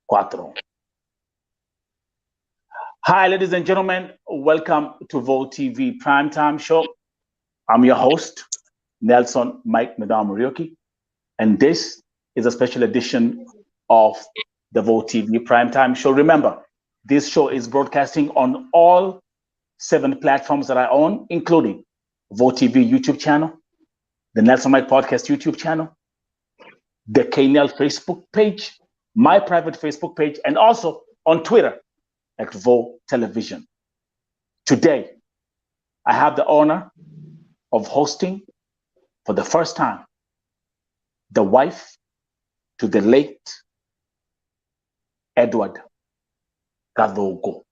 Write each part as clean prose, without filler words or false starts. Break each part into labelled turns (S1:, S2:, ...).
S1: Cuatro. Hi, ladies and gentlemen. Welcome to Vote TV Primetime Show. I'm your host, Nelson Mike Madame Murioki, and this is a special edition of the Vote TV Primetime Show. Remember, this show is broadcasting on all 7 platforms that I own, including Vote TV YouTube channel, the Nelson Mike Podcast YouTube channel, the KNEL Facebook page, my private Facebook page, and also on Twitter at Vote Television. Today, I have the honor of hosting for the first time the wife to the late Edwin Gathungu.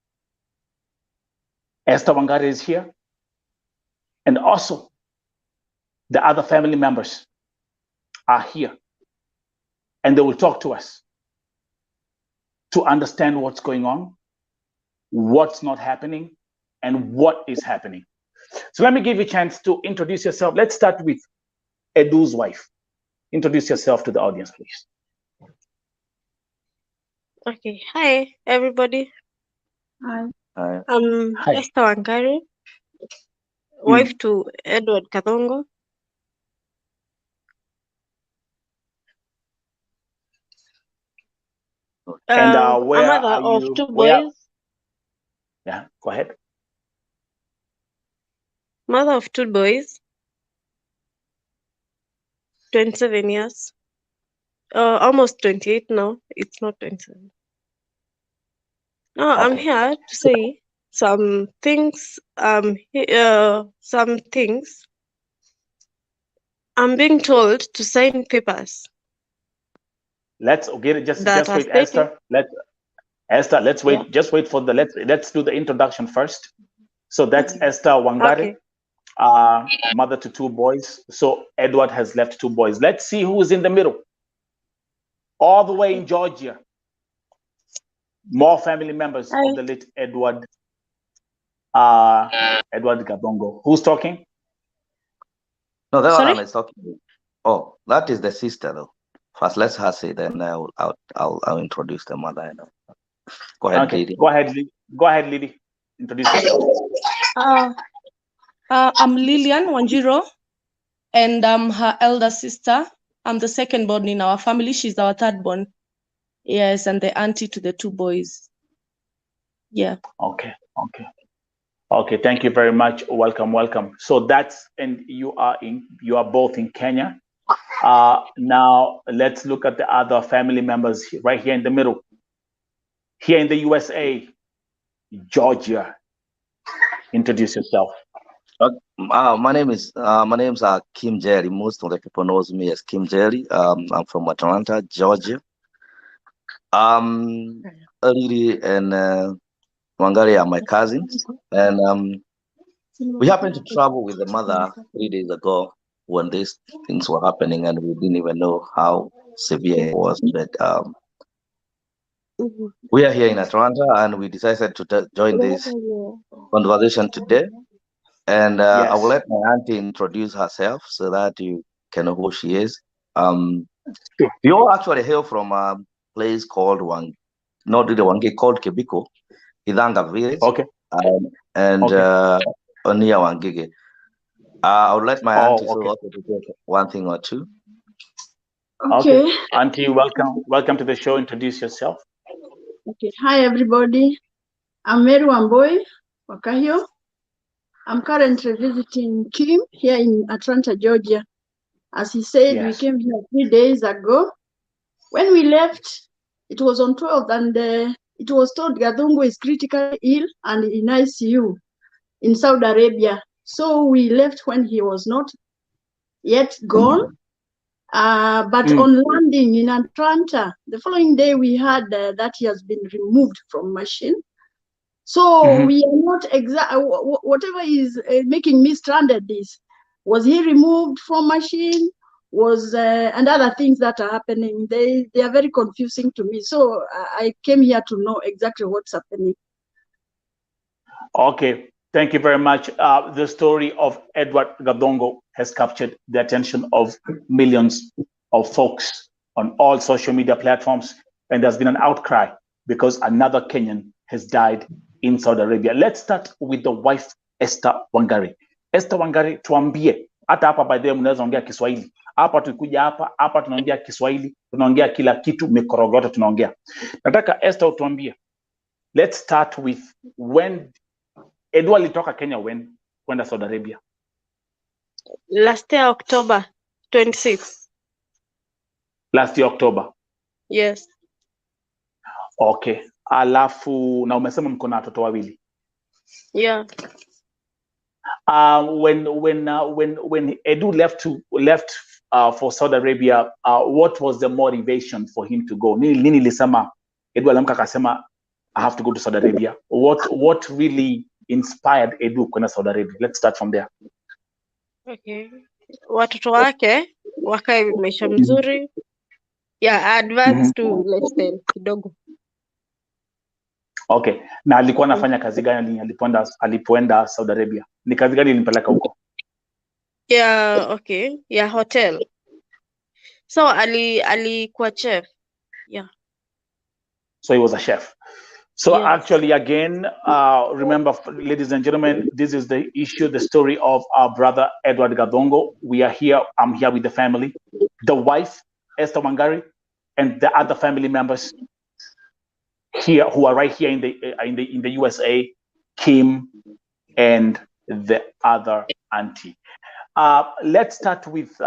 S1: Esther Wangari is here, and also the other family members are here, and they will talk to us to understand what's going on, what's not happening, and what is happening. So let me give you a chance to introduce yourself. Let's start with Edu's wife. Introduce yourself to the audience, please.
S2: Okay. Hi, everybody.
S3: Hi.
S2: I'm
S1: Hi.
S2: Esther Wangari, wife to Edwin Gathungu.
S1: And
S2: A
S1: where
S2: mother
S1: are
S2: of
S1: you?
S2: 2
S1: Where?
S2: boys.
S1: Yeah, go ahead.
S2: Mother of 2 boys. 27 years. Almost 28 now. It's not 27. Now I'm
S1: Okay.
S2: here to say some things. Some things. I'm being told to sign papers
S1: Let's get it. Just
S2: that are
S1: wait,
S2: stating.
S1: Esther. Let's wait.
S2: Yeah.
S1: Just wait for the let's do the introduction first. So that's Esther Wangari,
S2: Okay.
S1: mother to 2 boys. So Edward has left 2 boys. Let's see who is in the middle. All the way in Georgia. More family members
S2: Hi.
S1: of the late Edwin Gathungu. Who's talking?
S4: No, that
S2: Sorry?
S4: one is talking. Oh, that is the sister, though. First, let's her say, then I'll introduce the mother. Go ahead,
S1: Okay.
S4: Lady.
S1: Go ahead, Lily. Introduce yourself.
S3: I'm Lillian Wanjiro, and I'm her elder sister. I'm the second born in our family. She's our third born. Yes, and the auntie to the 2 boys. Yeah.
S1: Okay. Thank you very much. Welcome. So you are both in Kenya. Now let's look at the other family members right here in the middle. Here in the USA, Georgia. Introduce yourself.
S4: My name's Kim Jerry. Most of the people knows me as Kim Jerry. I'm from Atlanta, Georgia. Lily and Wangari are my cousins, and we happened to travel with the mother 3 days ago when these things were happening, and we didn't even know how severe it was. But we are here in Atlanta, and we decided to join this conversation today. And I will let my auntie introduce herself so that you can know who she is. We all actually hail from a place called called Kebiko, Idanga Village.
S1: Okay.
S4: Near Wangige. I would let my auntie also to take one thing or two.
S1: Okay. Auntie, welcome to the show. Introduce yourself.
S5: Okay. Hi, everybody. I'm Mary Wamboi Wakahio. I'm currently visiting Kim here in Atlanta, Georgia. As he said, we came here 3 days ago. When we left, it was on 12th, and it was told Gathungu is critically ill and in ICU in Saudi Arabia. So we left when he was not yet gone. But on landing in Atlanta, the following day we heard that he has been removed from machine. So we are not whatever is making me stranded is, was he removed from machine? And other things that are happening, they are very confusing to me. So I came here to know exactly what's happening.
S1: Okay, thank you very much. The story of Edwin Gathungu has captured the attention of millions of folks on all social media platforms. and there's been an outcry because another Kenyan has died in Saudi Arabia. Let's start with the wife, Esther Wangari. Esther Wangari, tuambie, hata hapa by the way mnaweza ongea Kiswahili. Hapa tukikuja hapa tunaongea Kiswahili, tunaongea kila kitu, mikorogo yote tunaongea. Nataka Esther utuambie. Let's start with when Edward alitoka Kenya when kwenda Saudi Arabia.
S2: Last year October 26.
S1: Last year October.
S2: Yes.
S1: Okay. Alafu na umesema mko na watoto wawili.
S2: Yeah.
S1: When Edu left for Saudi Arabia, what was the motivation for him to go? Nini lisema Edu alamka akasema I have to go to Saudi Arabia. What really inspired Edu kwenda Saudi Arabia? Let's start from there.
S2: Okay. Watoto wake wakae maisha mzuri. Yeah, advance to lifestyle kidogo.
S1: Okay. Na alikuwa anafanya kazi gani alipoenda Saudi Arabia? Ni kazi gani ilimpeleka huko?
S2: Yeah, okay. Yeah, hotel. So alikuwa chef. Yeah.
S1: So he was a chef. So
S2: yes.
S1: Actually, again, remember, ladies and gentlemen, this is the issue, the story of our brother Edwin Gathungu. We are here. I'm here with the family, the wife Esther Wangari, and the other family members here who are right here in the USA, Kim, and the other auntie. Let's start with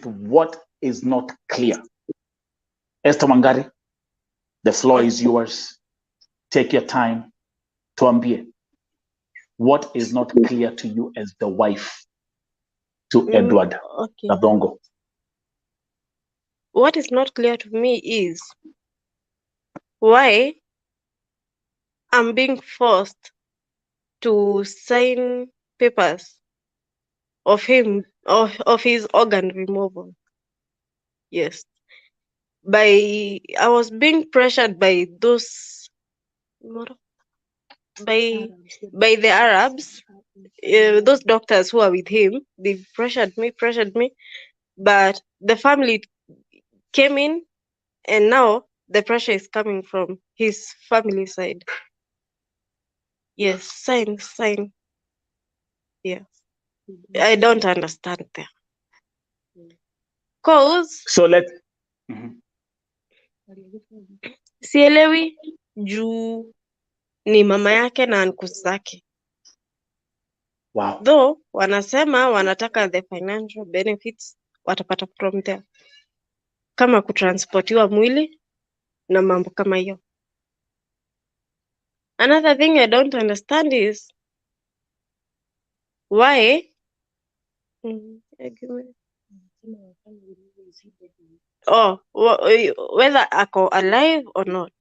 S1: what is not clear. Esther Wangari, the floor is yours. Take your time. Tuambie, what is not clear to you as the wife to Edward Gathungu?
S2: What is not clear to me is why I'm being forced to sign papers of his organ removal. Yes. I was being pressured by those by the Arabs, those doctors who are with him. They pressured me, but the family came in, and now the pressure is coming from his family side. Yes, sign. Yes, I don't understand there. Cause
S1: so let
S2: sielewi juu ni mama yake na uncles zake.
S1: Wow.
S2: Though wanasema wanataka the financial benefits watapata from there, kama kutransportiwa mwili na mambo kama hiyo. Another thing I don't understand is why whether ako alive or not.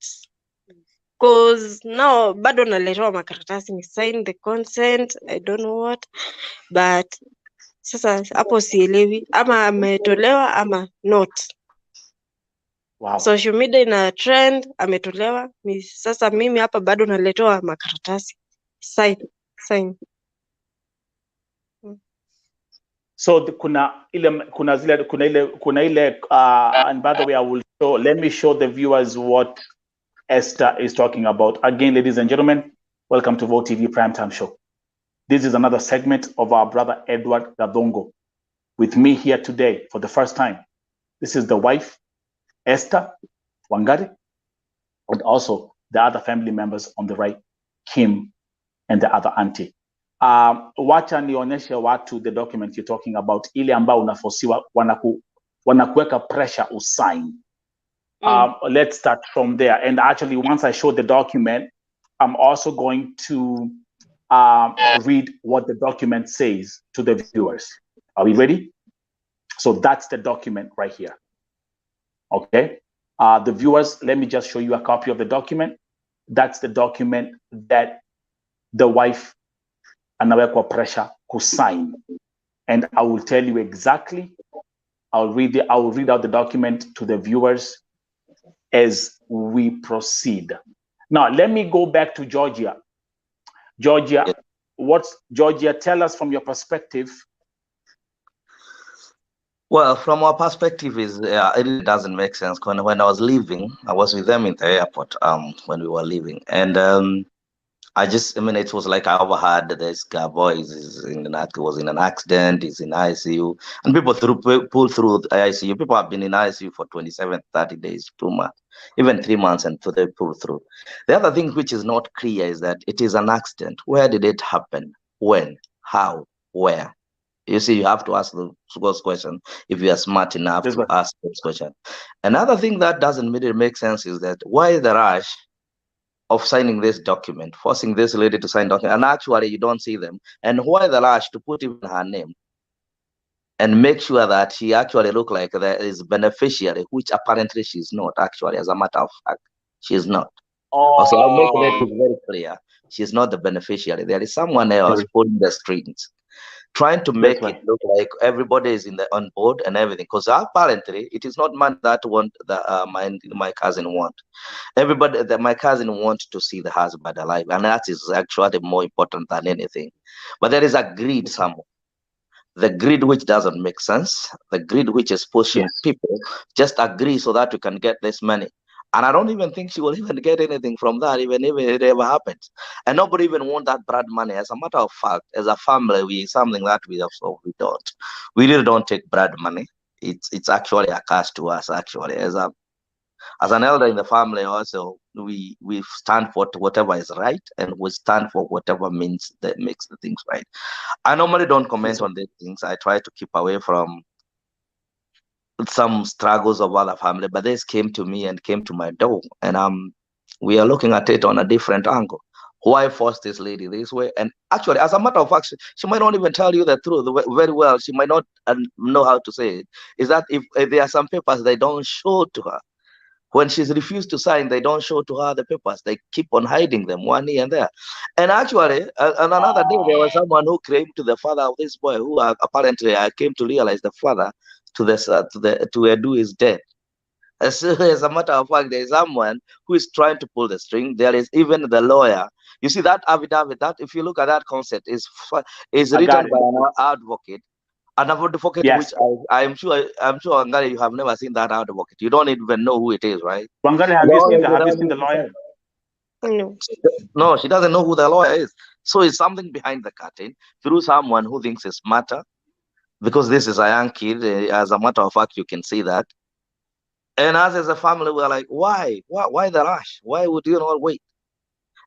S2: Cause now bado naletewa makaratasi ni sign the consent, I don't know what, but sasa hapo sielewi ama ametolewa ama not.
S1: Wow.
S2: Social media ina trend ametolewa, sasa mimi hapa bado naletewa makaratasi sign.
S1: So kuna ile and by the way, I will let me show the viewers what Esther is talking about. Again, ladies and gentlemen, welcome to Vote TV Primetime Show. This is another segment of our brother Edward Gathungu. With me here today for the first time. This is the wife, Esther Wangari, and also the other family members on the right, Kim and the other auntie. Wacha nionyeshe watu the document you're talking about, ile ambao unafosiwa wanakuweka pressure usign. Let's start from there. And actually, once I show the document, I'm also going to read what the document says to the viewers. Are we ready? So that's the document right here. Okay. The viewers, let me just show you a copy of the document. That's the document that the wife anawekwa pressure to sign. And I will tell you exactly. I will read out the document to the viewers as we proceed. Now, let me go back to Georgia. Georgia, Georgia, tell us from your perspective,
S4: Well, from our perspective, it really doesn't make sense. When I was leaving, I was with them in the airport. When we were leaving, and I mean, it was like I overheard this guy boy was in an accident, he's in ICU, and people pull through the ICU. People have been in ICU for 27, 30 days, 2 months, even 3 months, and so they pull through. The other thing which is not clear is that it is an accident. Where did it happen? When? How? Where? You see, you have to ask those questions if you are smart enough to ask those questions. Another thing that doesn't really make sense is that why the rush of signing this document, forcing this lady to sign document, and actually you don't see them, and why the rush to put even her name and make sure that she actually look like there is beneficiary, which apparently she's not. Actually, as a matter of fact, she's not. Also, I'll make it very clear. She's not the beneficiary. There is someone else pulling the strings, trying to make it look like everybody is on board and everything. Because apparently, it is not man that my cousin want. Everybody that my cousin wants to see the husband alive, and that is actually more important than anything. But there is a greed somewhere. The greed which doesn't make sense, the greed which is pushing people just agree so that we can get this money. And I don't even think she will even get anything from that, even if it ever happens. And nobody even want that blood money. As a matter of fact, as a family, something that we don't. We really don't take blood money. It's actually a curse to us, actually. As an elder in the family, also we stand for whatever is right, and we stand for whatever means that makes the things right. I normally don't comment on these things. I try to keep away from some struggles of other family, but this came to me and came to my door, and we are looking at it on a different angle. Why force this lady this way? And actually, as a matter of fact, she might not even tell you the truth very well. She might not know how to say it. Is that if there are some papers they don't show to her, when she's refused to sign, they don't show to her the papers. They keep on hiding them one here and there. And actually, on another day, there was someone who claimed to the father of this boy, who apparently I came to realize the father to Edu is dead. As a matter of fact, there is someone who is trying to pull the string. There is even the lawyer. You see that affidavit, that if you look at that concept, is written by an advocate. An advocate, which I'm sure Wangari, you have never seen that advocate. You don't even know who it is, right?
S1: Wangari, have you seen the lawyer?
S2: No.
S4: No, she doesn't know who the lawyer is. So it's something behind the curtain through someone who thinks it's smarter, because this is a young kid. As a matter of fact, you can see that. And us as a family, we're like, why the rush? Why would you not wait?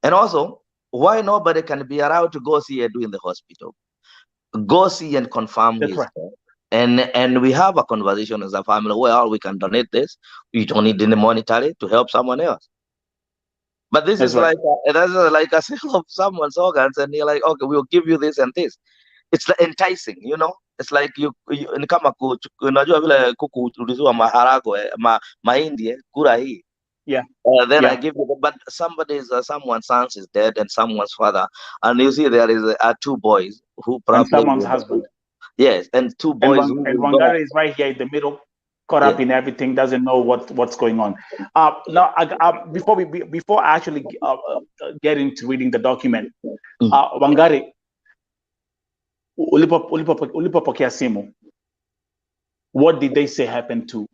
S4: And also, why nobody can be allowed to go see Edu in the hospital? Go see and confirm his death. And we have a conversation as a family. Well, we can donate this. We don't need any monetary to help someone else. But this is like a sale of someone's organs, and you're like, okay, we'll give you this and this. It's the enticing, you know. It's like you ni kama unajua vile kuku uliziwa maharagwe mahindi kura hii.
S1: Yeah.
S4: Then I give you, but someone's son is dead and someone's father, and you see there is two boys who probably
S1: and someone's husband.
S4: Yes, and two boys.
S1: And Wangari is right here in the middle, caught up in everything, doesn't know what's going on. Now, before I actually get into reading the document, Wangari, ulipopokea simu, what did they say happened to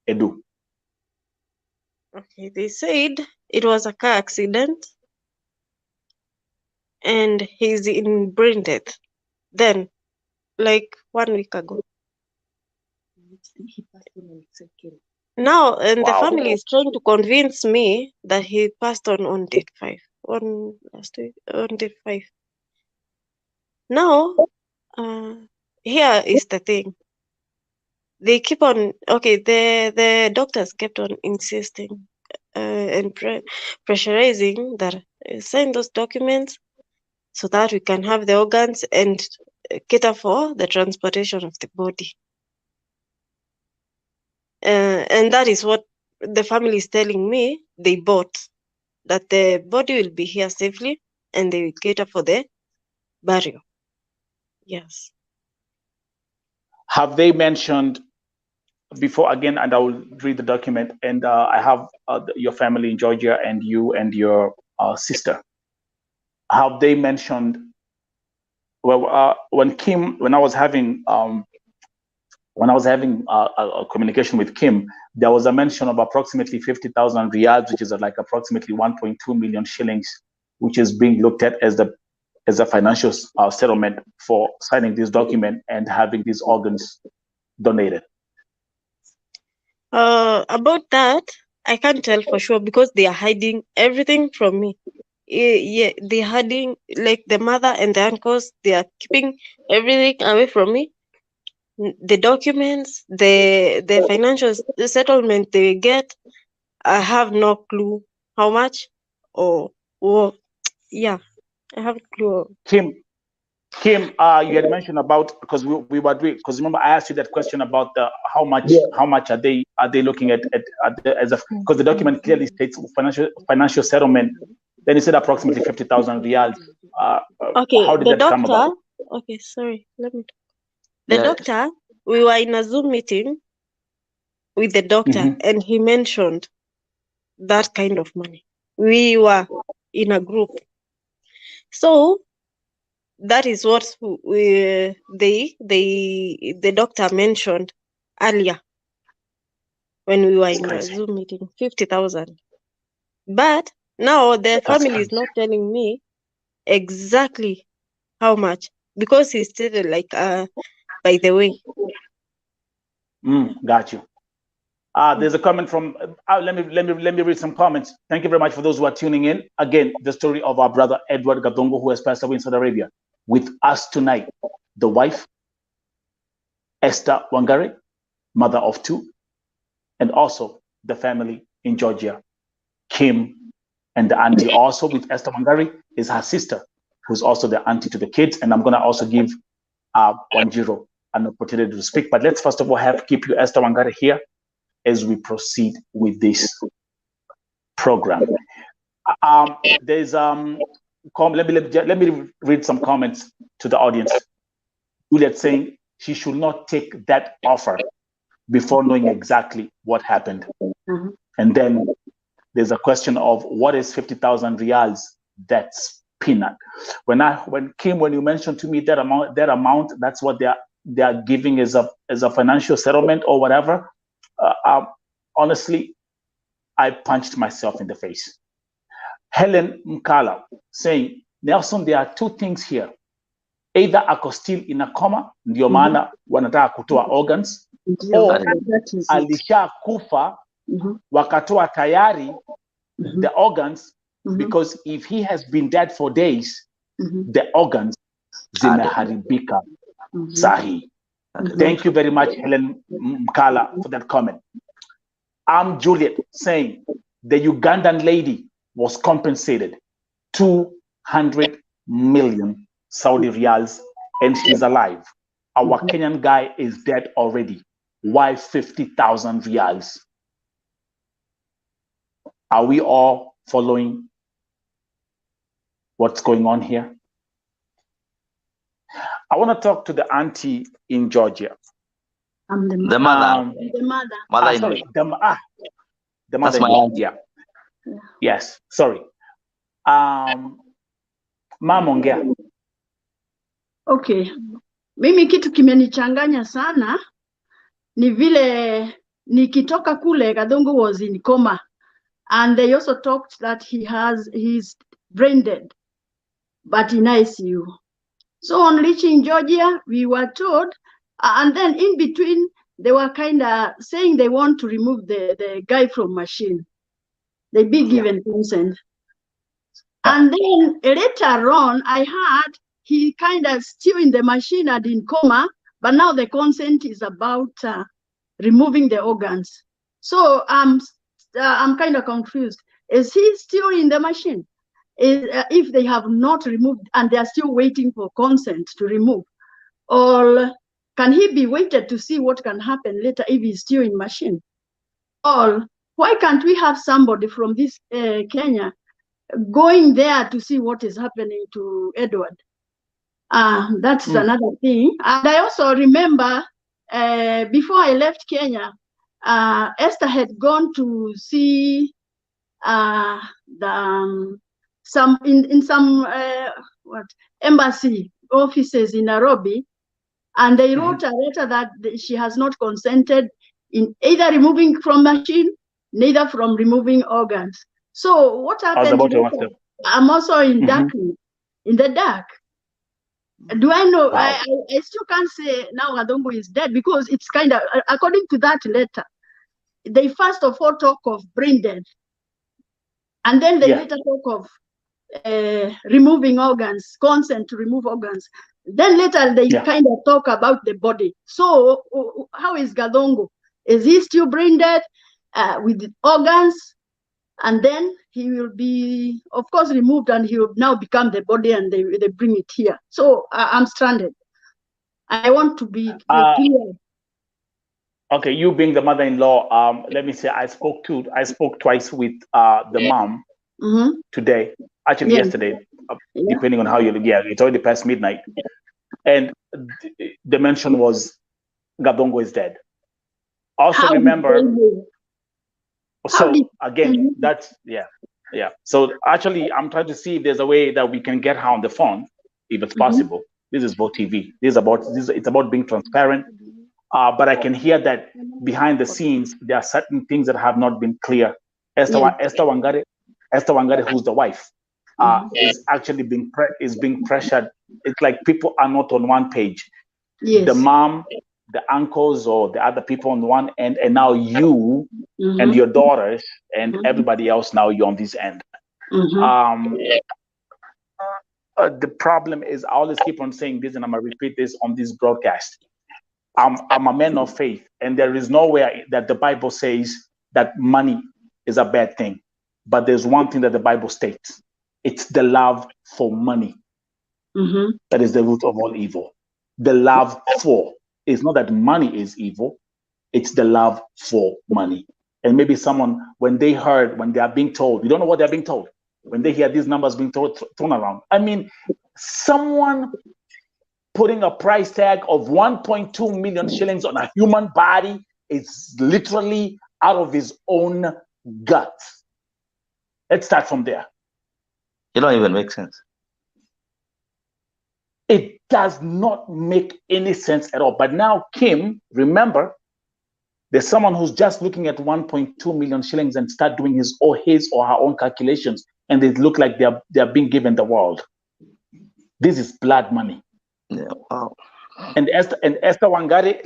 S1: Edu?
S2: Okay, they said it was a car accident and he's in brain death. Then, like 1 week ago. Now, and the family is trying to convince me that he passed on date 5, on last week, on date 5. Now, here is the thing. They keep on, okay, the doctors kept on insisting and pressurizing that sign those documents so that we can have the organs and cater for the transportation of the body. And that is what the family is telling me they bought, that the body will be here safely and they will cater for the burial. Yes.
S1: Have they mentioned before, again, and I will read the document, and I have your family in Georgia and you and your sister. Have they mentioned, well, when I was having when I was having a communication with Kim, there was a mention of approximately 50,000 riyals, which is like approximately 1.2 million shillings, which is being looked at as a financial settlement for signing this document and having these organs donated.
S2: About that, I can't tell for sure because they are hiding everything from me. Yeah, they're hiding, like the mother and the uncles, they are keeping everything away from me. The documents, the financial settlement they get, I have no clue how much or yeah, I have a clue.
S1: Kim, you had mentioned about, because we were doing, because remember I asked you that question about the how much are they looking at as a, because the document clearly states financial settlement. Then you said approximately 50,000 riyals.
S2: Okay,
S1: how did that come about?
S2: Okay, sorry, let me. The doctor, we were in a Zoom meeting with the doctor, and he mentioned that kind of money. We were in a group, so that is what the doctor mentioned earlier when we were in a Zoom meeting, 50,000. But now the family is not telling me exactly how much, because he stated like by the way.
S1: Got you. There's a comment from let me read some comments. Thank you very much for those who are tuning in. Again, the story of our brother Edwin Gathungu, who has passed away in Saudi Arabia. With us tonight, the wife, Esther Wangari, mother of two, and also the family in Georgia, Kim, and the auntie. Also with Esther Wangari is her sister, who's also the auntie to the kids. And I'm gonna also give Wanjiro an opportunity to speak. But let's first of all keep you Esther Wangari here as we proceed with this program. There's let me read some comments to the audience. Juliet saying she should not take that offer before knowing exactly what happened. And then there's a question of what is 50,000 riyals? That's peanut. When Kim, when you mentioned to me that amount, that's what they are giving as a financial settlement or whatever. Honestly, I punched myself in the face. Helen Mkala saying, Nelson, there are two things here. Either ako still in a coma, ndio maana wanataka kutoa organs, or alisha kufa, wakatoa tayari the organs, because if he has been dead for days, the organs zimeharibika sahi. Thank you very much, Helen Mkala, for that comment. I'm Juliet saying the Ugandan lady was compensated 200 million Saudi riyals and she's alive. Our Kenyan guy is dead already. Why 50,000 riyals? Are we all following what's going on here? I want to talk to the auntie in Georgia.
S5: The mother.
S1: The mother. Yeah. Yes. Sorry. Mama ongea.
S5: Okay. Mimi kitu kimenichanganya sana ni vile nikitoka kule Gathungu was in coma, and they also talked that he's brain dead but in ICU. So on reaching Georgia, we were told, and then in between, they were kind of saying they want to remove the guy from machine. They be given consent. And then later on, I heard he kind of still in the machine and in coma, but now the consent is about removing the organs. So I'm kind of confused. Is he still in the machine? If they have not removed and they are still waiting for consent to remove, or can he be waited to see what can happen later if he's still in machine? Or why can't we have somebody from this Kenya going there to see what is happening to Edward? That's another thing. And I also remember before I left Kenya, Esther had gone to see some embassy offices in Nairobi, And they wrote a letter that she has not consented in either removing from machine, neither from removing organs. So what happened? I'm also in darkness, in the dark. Do I know? Wow. I still can't say now Gathungu is dead, because it's kind of, according to that letter, they first of all talk of brain death. And then they later talk of removing organs, consent to remove organs. Then later they kind of talk about the body. So how is Gathungu? Is he still brain dead with organs? And then he will be, of course, removed, and he will now become the body, and they bring it here. So I'm stranded. I want to be clear.
S1: Okay, you being the mother-in-law, let me say I spoke twice with the mom today, actually yesterday, depending on how you look. Yeah, it's already past midnight, and the mention was Gathungu is dead. Also remember. So again, that's yeah. So actually, I'm trying to see if there's a way that we can get her on the phone, if it's possible. This is Vote TV. It's about being transparent. But I can hear that behind the scenes there are certain things that have not been clear. Esther Wangari, who's the wife, is actually being pressured. It's like people are not on one page. Yes. The mom, the uncles, or the other people on one end, and now you and your daughters and everybody else, now you're on this end. The problem is, I always keep on saying this, and I'm gonna repeat this on this broadcast. I'm a man of faith, and there is nowhere that the Bible says that money is a bad thing. But there's one thing that the Bible states: it's the love for money that is the root of all evil. The love for, it's not that money is evil, it's the love for money. And maybe someone, when they are being told, you don't know what they're being told, when they hear these numbers being thrown around. I mean, someone putting a price tag of 1.2 million shillings on a human body is literally out of his own guts. Let's start from there.
S4: It don't even make sense.
S1: It does not make any sense at all. But now, Kim, remember, there's someone who's just looking at 1.2 million shillings and start doing his or her own calculations, and they look like they're being given the world. This is blood money.
S4: Yeah. Wow.
S1: And Esther Wangari,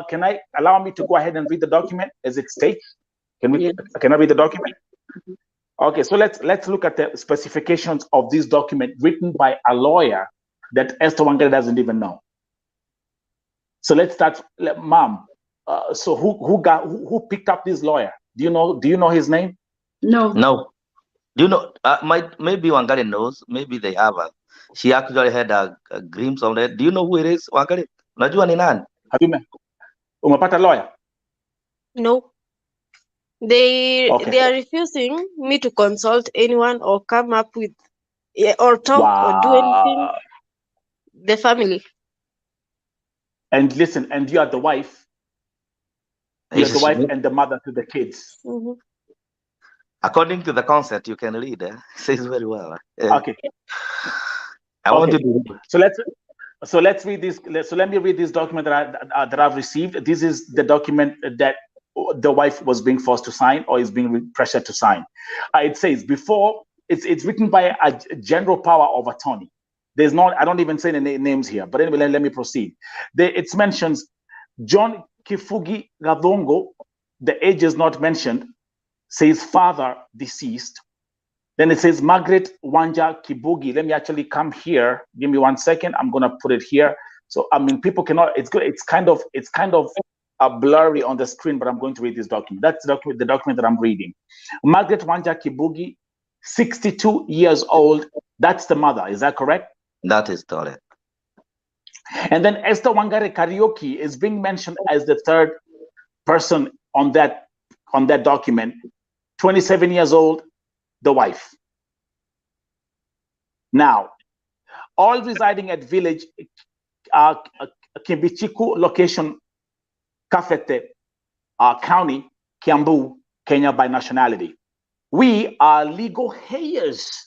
S1: can I allow me to go ahead and read the document as it states? Can I read the document? Okay, so let's look at the specifications of this document written by a lawyer that Esther Wangari doesn't even know. So let's start, Mom. So who picked up this lawyer? Do you know his name?
S5: No.
S4: Do you know? Maybe Wangari knows. Maybe they have a. She actually had a glimpse of that. Do you know who it is, Wangari? Unajua ni nani?
S1: Umepata lawyer?
S2: No. They are refusing me to consult anyone or come up with or talk or do anything. The family.
S1: And listen, and you are the wife. You're the wife and the mother to the kids.
S4: According to the concept, you can read. It says very well.
S1: Okay.
S4: I want to do.
S1: So let's read this. So let me read this document that I've received. This is the document that the wife was being forced to sign, or is being pressured to sign. It says it's written by a general power of attorney. There's not. I don't even say the names here. But anyway, let me proceed. It mentions John Kifugi Gathungu. The age is not mentioned. Says father deceased. Then it says Margaret Wanja Kibugi. Let me actually come here. Give me 1 second. I'm gonna put it here. So I mean, people cannot. It's good. It's kind of blurry on the screen, but I'm going to read this document. That's the document that I'm reading. Margaret Wanja Kibugi, 62 years old. That's the mother. Is that correct?
S4: That is correct.
S1: And then Esther Wangari Karaoke is being mentioned as the third person on that document. 27 years old, the wife. Now, all residing at village Kimbichiku location, Kafete County, Kiambu, Kenya by nationality. We are legal heirs.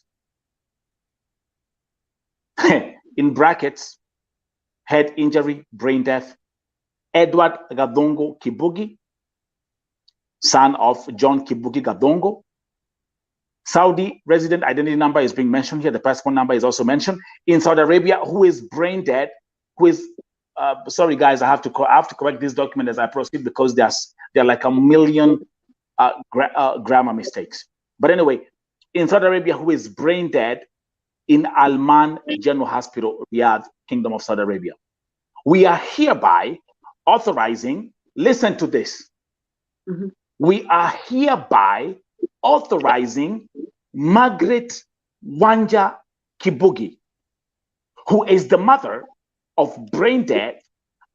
S1: In brackets, head injury, brain death. Edward Gathungu Kibugi, son of John Kibugi Gathungu. Saudi resident identity number is being mentioned here. The passport number is also mentioned. In Saudi Arabia, who is brain dead, who is, sorry guys, I have to correct this document as I proceed because there are like a million grammar mistakes. But anyway, in Saudi Arabia, who is brain dead in Al-Man General Hospital, Riyadh, Kingdom of Saudi Arabia. We are hereby authorizing, listen to this. Mm-hmm. We are hereby authorizing Margaret Wanja Kibugi, who is the mother of brain dead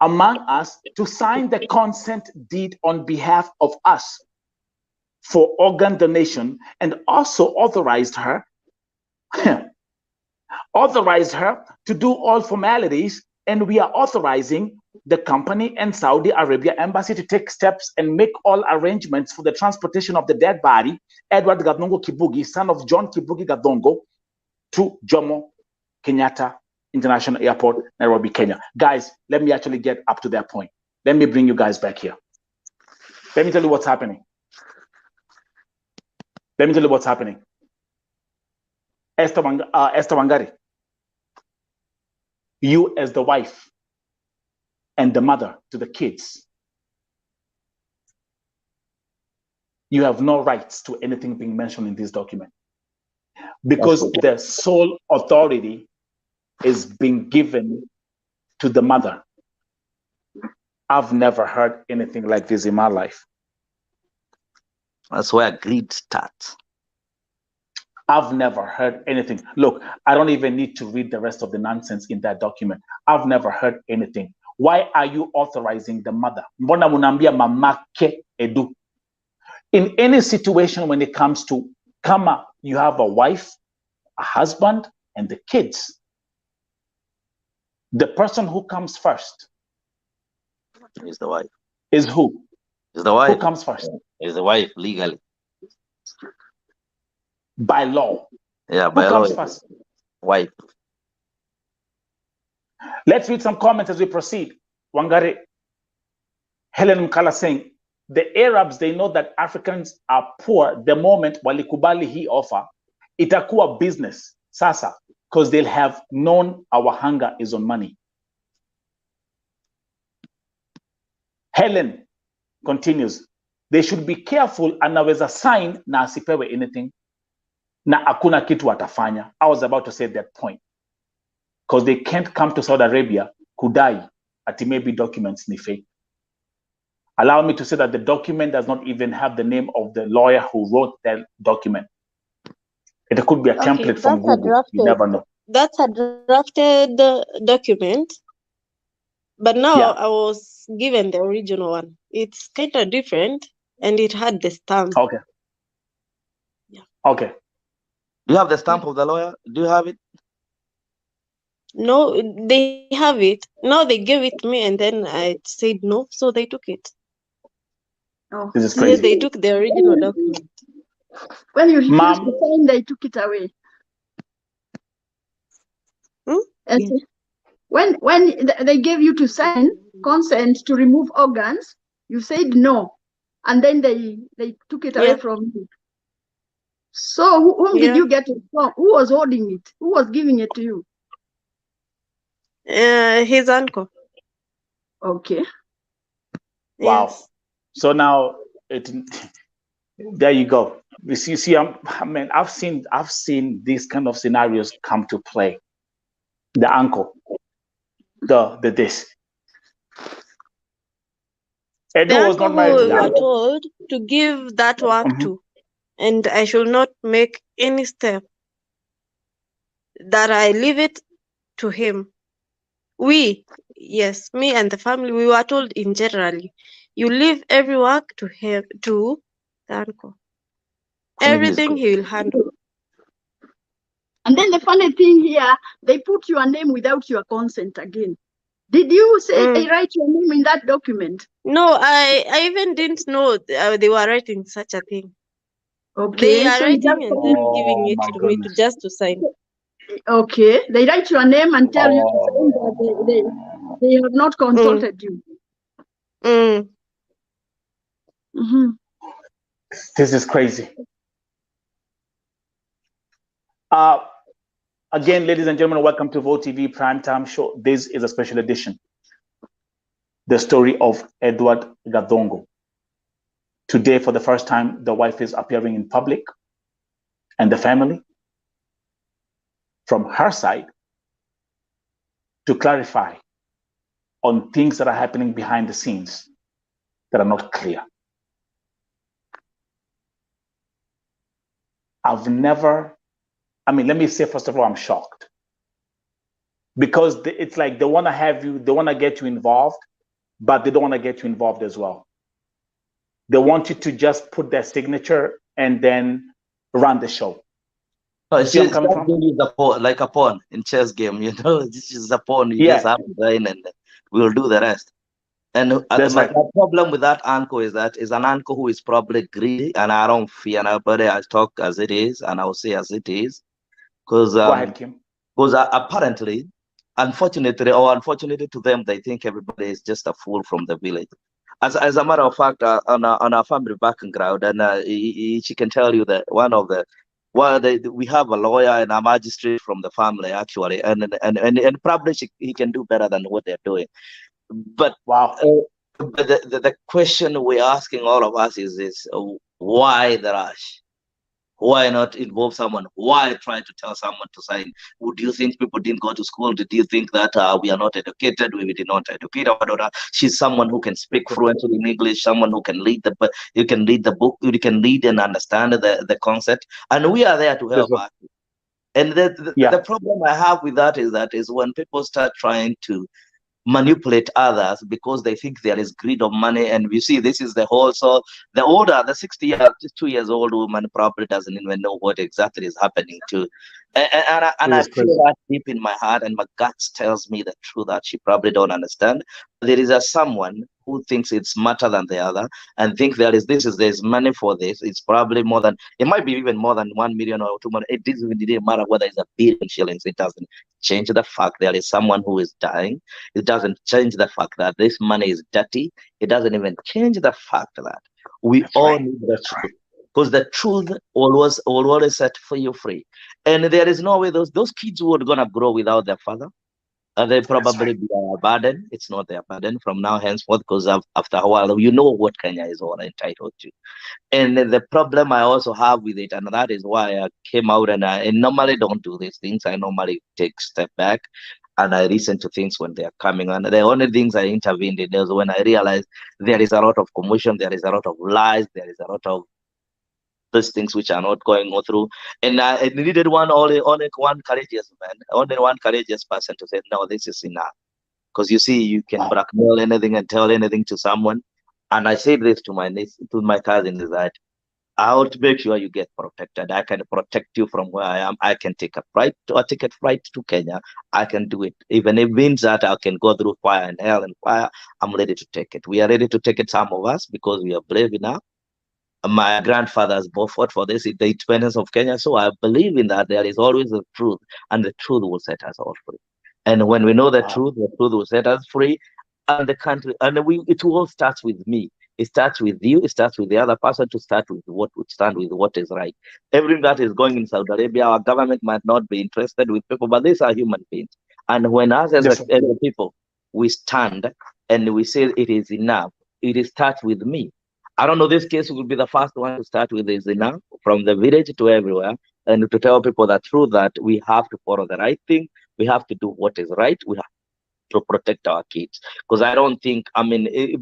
S1: among us, to sign the consent deed on behalf of us for organ donation, and also authorized her to do all formalities. And we are authorizing the company and Saudi Arabia Embassy to take steps and make all arrangements for the transportation of the dead body, Edward Gathungu Kibugi, son of John Kibugi Gathungu, to Jomo Kenyatta International Airport, Nairobi, Kenya. Guys, let me actually get up to that point. Let me bring you guys back here. Let me tell you what's happening. Esther Wangari, you as the wife and the mother to the kids, you have no rights to anything being mentioned in this document, because the sole authority is being given to the mother. I've never heard anything like this in my life.
S4: That's where greed starts.
S1: I've never heard anything. Look, I don't even need to read the rest of the nonsense in that document. I've never heard anything. Why are you authorizing the mother? Mbona munambia mamake edu? In any situation when it comes to kama, you have a wife, a husband, and the kids. The person who comes first
S4: is the wife.
S1: Is who?
S4: Is the wife.
S1: Who comes first?
S4: Is the wife legally.
S1: By law.
S4: Yeah, by
S1: who
S4: law.
S1: Comes first?
S4: Wife.
S1: Let's read some comments as we proceed. Wangari, Helen Mkala saying, the Arabs, they know that Africans are poor the moment walikubali hii offer, itakuwa business sasa, because they'll have known our hunger is on money. Helen continues, they should be careful, anaweza sign na asipewe anything, na hakuna kitu atafanya. I was about to say that point. Because they can't come to Saudi Arabia kudai ati maybe documents ni fake. Allow me to say that the document does not even have the name of the lawyer who wrote that document. It could be a template from Google. You never know.
S2: That's a drafted document. But now I was given the original one. It's kind of different, and it had the stamp.
S1: Okay.
S2: Yeah.
S1: Okay.
S4: Do you have the stamp of the lawyer? Do you have it?
S2: No, they have it. Now they gave it to me, and then I said no, so they took it.
S5: Oh,
S1: this is crazy.
S2: Yes, they took the original document.
S5: When you refused to sign, they took it away.
S2: Yeah.
S5: When they gave you to sign consent to remove organs, you said no, and then they took it away from you. So whom did you get it from? Who was holding it? Who was giving it to you?
S2: His uncle.
S5: Okay.
S1: Wow.
S2: Yes.
S1: So now there you go. You see, I mean, I've seen these kind of scenarios come to play. The uncle, the this.
S2: Edu was not married to the uncle. We were told to give that work to, and I should not make any step. That I leave it to him. Me and the family, we were told in generally, you leave every work to him, to the uncle. Everything he will handle.
S5: And then the funny thing here, they put your name without your consent again. Did you say they write your name in that document?
S2: No, I even didn't know they were writing such a thing.
S5: Okay.
S2: They are writing and then giving it to me to sign.
S5: Okay. They write your name and tell you to sign that They have not consulted you.
S1: This is crazy. Again, ladies and gentlemen, welcome to Vote TV Primetime Show. This is a special edition. The story of Edwin Gathungu. Today, for the first time, the wife is appearing in public, and the family, from her side, to clarify on things that are happening behind the scenes that are not clear. I've never, let me say, first of all, I'm shocked. Because it's like they want to have you, they want to get you involved, but they don't want to get you involved as well. They want you to just put their signature and then run the show.
S4: No, it's just like a pawn in chess game, this is a pawn. You just have to join and we'll do the rest. And the problem with that uncle is that is an uncle who is probably greedy, and I don't fear nobody. I talk as it is, and I'll say as it is. Because apparently, unfortunately to them, they think everybody is just a fool from the village. As a matter of fact, on our family background, and she can tell you that we have a lawyer and a magistrate from the family actually, and probably he can do better than what they're doing. But
S1: wow.
S4: But the question we're asking all of us is this: why the rush? Why not involve someone? Why try to tell someone to sign? Would you think people didn't go to school? Did you think that we are not educated? We did not educate our daughter. She's someone who can speak fluently in English, someone who can lead the book, you can read and understand the concept, and we are there to help her. And the problem I have with that is when people start trying to manipulate others because they think there is greed of money. And we see this is the whole, so the 62 years old woman probably doesn't even know what exactly is happening to. And I feel that deep in my heart, and my gut tells me the truth that she probably don't understand. There is someone who thinks it's smarter than the other and think there's money for this. It's probably more than, it might be even more than 1 million or 2 million. It didn't matter whether it's 1 billion shillings. It doesn't change the fact there is someone who is dying. It doesn't change the fact that this money is dirty. It doesn't even change the fact that we all need the truth. Because the truth will always set you free. And there is no way those kids who are going to grow without their father. They probably be a burden. It's not their burden from now henceforth, because after a while, you know what Kenya is all entitled to. And the problem I also have with it, and that is why I came out, and I normally don't do these things. I normally take a step back and I listen to things when they are coming. And the only things I intervened in is when I realized there is a lot of commotion, there is a lot of lies, there is a lot of those things which are not going through. And I needed only one courageous man, only one courageous person to say, no, this is enough. Because you see, you can blackmail anything and tell anything to someone. And I said this to my cousin, is that I want to make sure you get protected. I can protect you from where I am. I can take a flight to Kenya. I can do it. Even if it means that I can go through fire and hell and fire, I'm ready to take it. We are ready to take it, some of us, because we are brave enough. My grandfathers both fought for this, the independence of Kenya. So I believe in that there is always the truth, and the truth will set us all free. And when we know the truth will set us free. And the country, and it all starts with me. It starts with you. It starts with the other person to start with what would stand with what is right. Everything that is going in Saudi Arabia, our government might not be interested with people, but these are human beings. And when us as a people, we stand and we say it is enough, it starts with me. I don't know, this case will be the first one to start with is enough, from the village to everywhere, and to tell people the truth that we have to follow the right thing. We have to do what is right. We have to protect our kids. Because I don't think,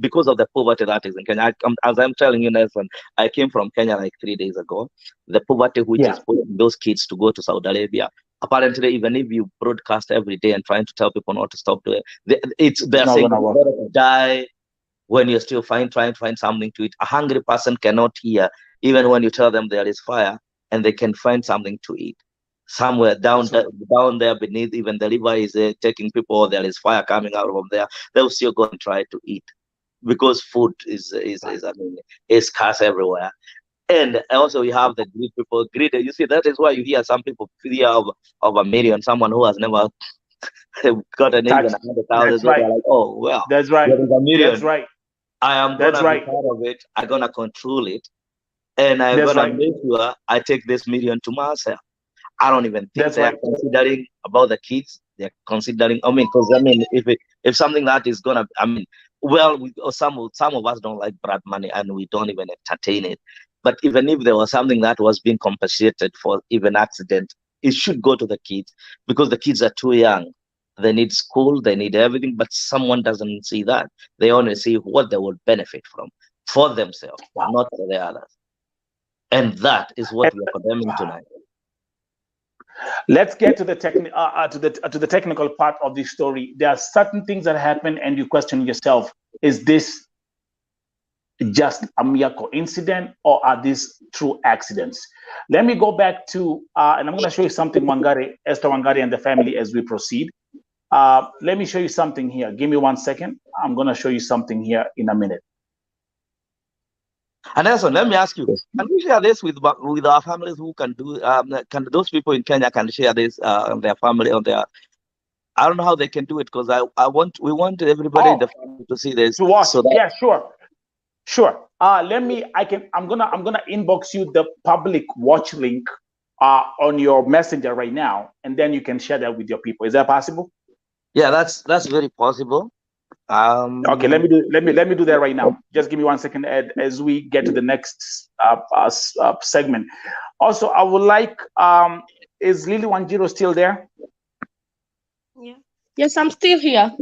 S4: because of the poverty that is in Kenya, as I'm telling you, Nelson, I came from Kenya like 3 days ago. The poverty which is putting those kids to go to Saudi Arabia. Apparently, even if you broadcast every day and trying to tell people not to stop doing it, they're saying to die when you're still trying to find something to eat. A hungry person cannot hear, even when you tell them there is fire, and they can find something to eat. Somewhere down there beneath, even the river is taking people, there is fire coming out from there, they'll still go and try to eat, because food is scarce everywhere. And also you have the greed people. You see, that is why you hear some people fear of a million, someone who has never got an even 100,000.
S1: That's right.
S4: They're like, oh well,
S1: that's right.
S4: there is a million.
S1: That's right.
S4: I am
S1: That's
S4: gonna
S1: right.
S4: be part of it. I'm gonna control it, and I'm
S1: That's
S4: gonna
S1: right.
S4: make sure I take this million to myself. I don't even think
S1: That's
S4: they're
S1: right.
S4: considering about the kids. They're considering. I mean, because if something that is gonna, I mean, well, some of us don't like blood money, and we don't even entertain it. But even if there was something that was being compensated for, even accident, it should go to the kids, because the kids are too young. They need school, they need everything, but someone doesn't see that. They only see what they would benefit from for themselves, not for the others. And that is what we are condemning tonight.
S1: Let's get to the technical part of the story. There are certain things that happen, and you question yourself: is this just a mere coincidence, or are these true accidents? Let me go back to, and I'm going to show you something, Esther Wangari and the family, as we proceed. Let me show you something here. Give me 1 second. I'm going to show you something here in a minute.
S4: And also, let me ask you: can we share this with our families who can do? Can those people in Kenya can share this on their family, on their? I don't know how they can do it, because we want everybody in the family to see this.
S1: To watch.
S4: So that,
S1: yeah, sure. I'm gonna inbox you the public watch link on your messenger right now, and then you can share that with your people. Is that possible?
S4: Yeah, that's very possible.
S1: Okay, let me do that right now. Just give me 1 second, Ed, as we get to the next segment. Also, I would like, is Lily Wanjiro still there?
S3: Yeah. Yes, I'm still here.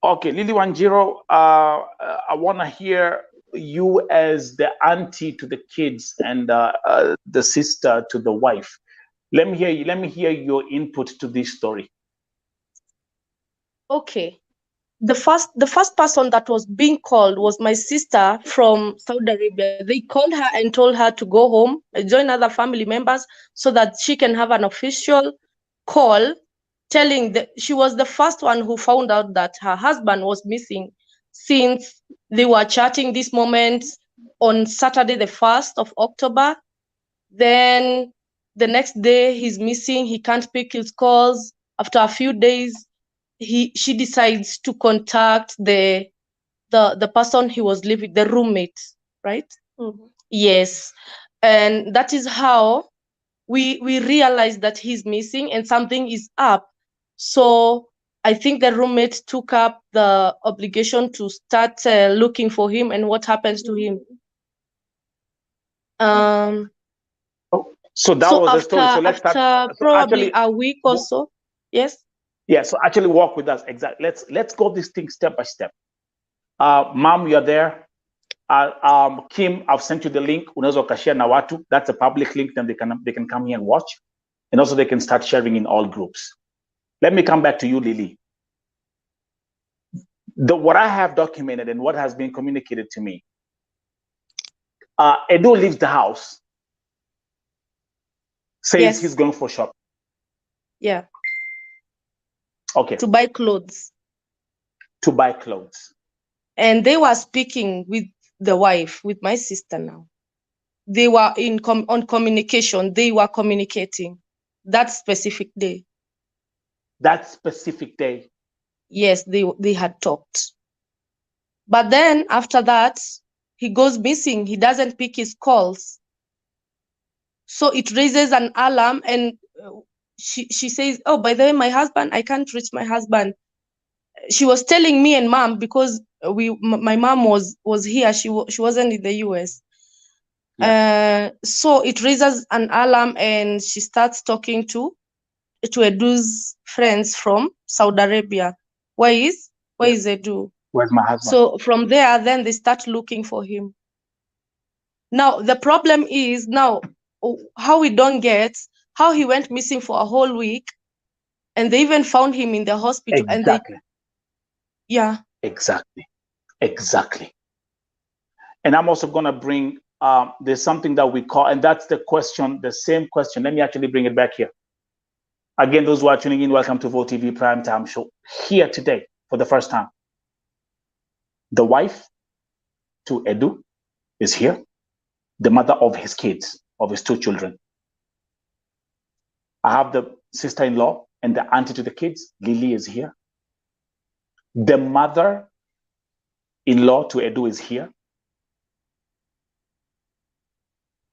S1: Okay, Lily Wanjiro, I want to hear you as the auntie to the kids and the sister to the wife. Let me hear you. Let me hear your input to this story.
S3: Okay. The first person that was being called was my sister from Saudi Arabia. They called her and told her to go home, join other family members, so that she can have an official call telling that she was the first one who found out that her husband was missing, since they were chatting this moment on Saturday, the 1st of October. Then the next day he's missing. He can't pick his calls. After a few days, she decides to contact the person he was living, the roommate, right? Mm-hmm. Yes. And that is how we realized that he's missing and something is up. So I think the roommate took up the obligation to start looking for him and what happens to him.
S1: So that was the story. So let's start.
S3: Probably a week or so. Yes.
S1: Yeah. So actually, walk with us. Exactly. Let's go this thing step by step. Mom, you're there. Kim, I've sent you the link. Unaweza ukashare na watu. That's a public link. Then they can come here and watch, and also they can start sharing in all groups. Let me come back to you, Lily. What I have documented and what has been communicated to me. Edu leaves the house. Says he's going for shopping.
S3: Yeah.
S1: Okay.
S3: To buy clothes.
S1: To buy clothes.
S3: And they were speaking with the wife, with my sister now. They were on communication. They were communicating that specific day.
S1: That specific day?
S3: Yes, they had talked. But then after that, he goes missing. He doesn't pick his calls. So it raises an alarm, and she says, oh, by the way, my husband, I can't reach my husband. She was telling me and mom, because my mom was here. She wasn't in the US. Yeah. So it raises an alarm, and she starts talking to Edu's friends from Saudi Arabia. Where is Edu?
S1: Where's my husband?
S3: So from there, then they start looking for him. Now the problem is how we don't get how he went missing for a whole week, and they even found him in the hospital.
S1: Exactly. Exactly. And I'm also going to bring, there's something that we call, and that's the question, the same question. Let me actually bring it back here. Again, those who are tuning in, welcome to Vote TV Primetime Show. Here today, for the first time, the wife to Edu is here, the mother of his kids, of his 2 children. I have the sister-in-law and the auntie to the kids, Lily, is here. The mother-in-law to Edu is here.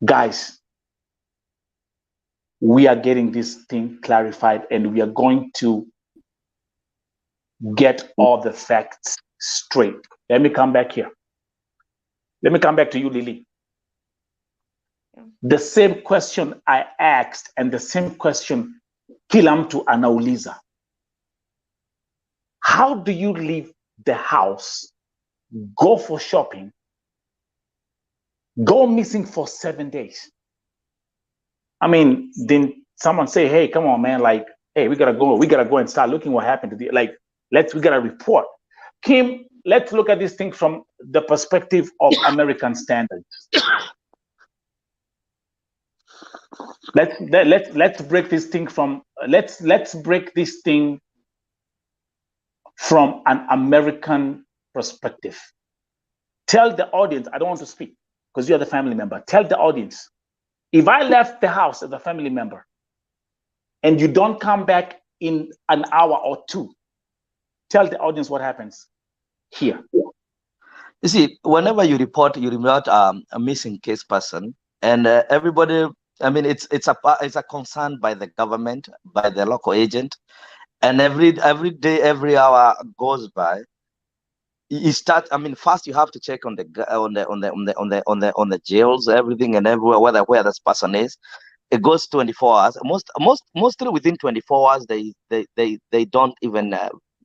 S1: Guys, we are getting this thing clarified, and we are going to get all the facts straight. Let me come back here. Let me come back to you, Lily. The same question I asked and the same question Kilam to anauliza. How do you leave the house, go for shopping, go missing for 7 days? I mean, didn't someone say, hey, come on, man, like, hey, we gotta go and start looking what happened to the, like, we gotta report. Kim, let's look at this thing from the perspective of American standards. Let's break this thing from let's break this thing from an American perspective. Tell the audience, I don't want to speak because you're the family member. Tell the audience, if I left the house as a family member and you don't come back in an hour or two, tell the audience what happens here.
S4: You see, whenever you report a missing case person, and everybody, I mean, it's a concern by the government, by the local agent, and every day, every hour goes by. You start. I mean, first you have to check on the jails, everything and everywhere, where this person is. It goes 24 hours. Mostly within 24 hours, they don't even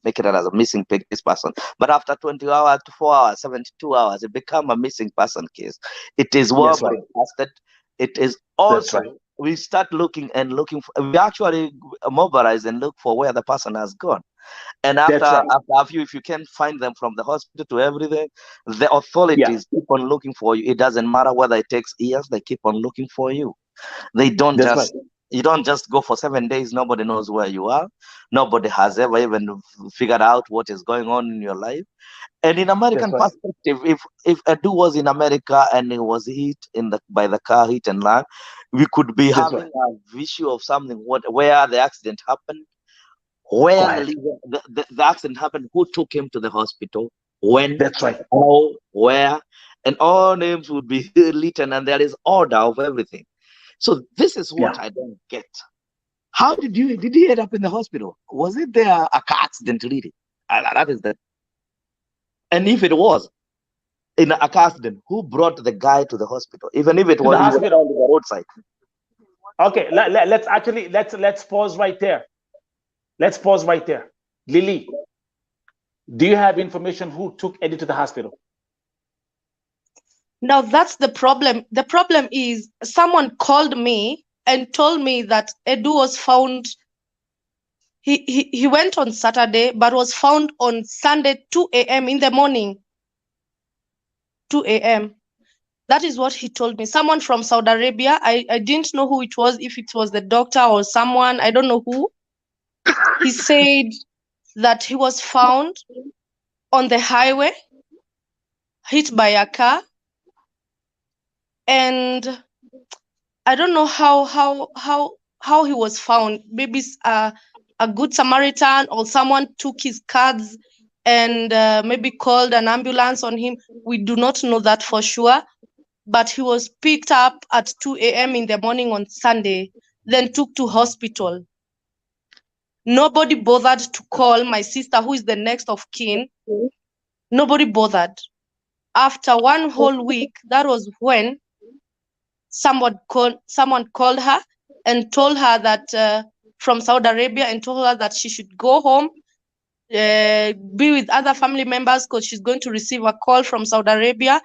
S4: make it as a missing case person. But after 20 hours to 4 hours, 72 hours, it becomes a missing person case. It is well broadcasted. It is also, we start looking for, we actually mobilize and look for where the person has gone. And after a few, if you can find them from the hospital to everything, the authorities keep on looking for you. It doesn't matter whether it takes years, they keep on looking for you. They don't you don't just go for 7 days. Nobody knows where you are. Nobody has ever even figured out what is going on in your life. And in American perspective, if Edu was in America and he was hit by the car, hit and run, we could be having a visual of something where the accident happened, where the accident happened, who took him to the hospital, when, how, where, and all names would be written, and there is order of everything. So this is what I don't get. How did he end up in the hospital? Was it there a car accident really? That is that. And if it was in a car accident, who brought the guy to the hospital? Even if it was on the roadside.
S1: Okay, let's pause right there. Let's pause right there. Lily, do you have information who took Eddie to the hospital?
S3: Now that's the problem. The problem is someone called me and told me that Edu was found. He went on Saturday, but was found on Sunday, 2 a.m. in the morning. 2 a.m. That is what he told me. Someone from Saudi Arabia. I didn't know who it was, if it was the doctor or someone. I don't know who. He said that he was found on the highway, hit by a car. And I don't know how he was found. Maybe a good Samaritan or someone took his cards and maybe called an ambulance on him. We do not know that for sure. But he was picked up at 2 a.m. in the morning on Sunday, then took to hospital. Nobody bothered to call my sister, who is the next of kin. Nobody bothered. After one whole week, that was when someone called her and told her that from Saudi Arabia, and told her that she should go home, be with other family members, because she's going to receive a call from Saudi Arabia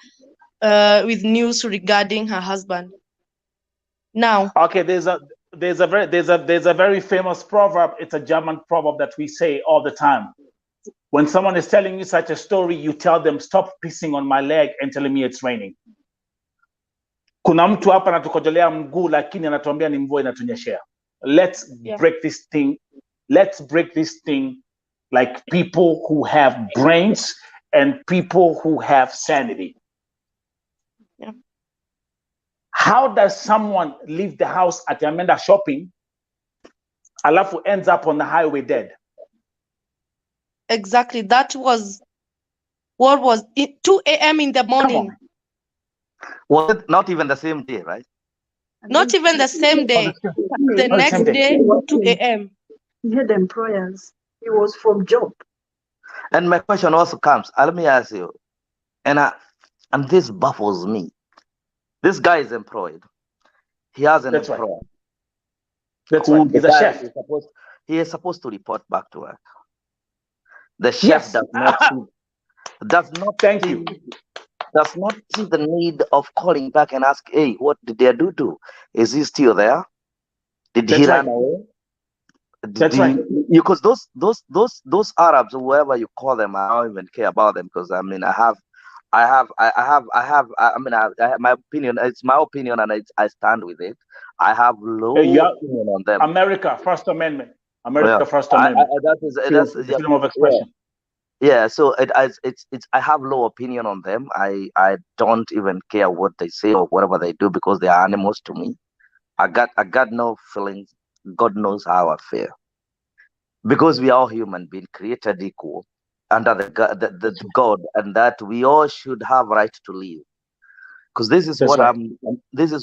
S3: with news regarding her husband. Now,
S1: okay, there's a very famous proverb. It's a German proverb that we say all the time. When someone is telling you such a story, you tell them, stop pissing on my leg and telling me it's raining. Kuna mtu hapa anatukojolea mguu lakini anatuambia ni mvua inatunyeshea. Let's break this thing. Let's break this thing like people who have brains and people who have sanity.
S3: Yeah.
S1: How does someone leave the house at Amanda shopping Alafu ends up on the highway dead.
S3: Exactly. That was what was it, 2 a.m. in the morning.
S4: Was it not even the same day, right?
S3: Not even the same day. The next day, 2 a.m.
S5: He had employers. He was from job.
S4: And my question also comes, let me ask you, and this baffles me. This guy is employed. He has an employer.
S1: Right. That's right. He's a chef.
S4: He is supposed to report back to work. The chef does not see the need of calling back and ask, hey, what did they do to? Is he still there? Did he run away? Because those Arabs, whoever you call them, I don't even care about them, because I mean I have my opinion. It's my opinion, and I stand with it. I have low opinion on them.
S1: America, First Amendment. First Amendment.
S4: That's
S1: freedom of expression.
S4: Yeah, so I have low opinion on them. I don't even care what they say or whatever they do, because they are animals to me. I got no feelings. God knows how I feel. Because we are all human beings, created equal under the God, and that we all should have right to live. Because this is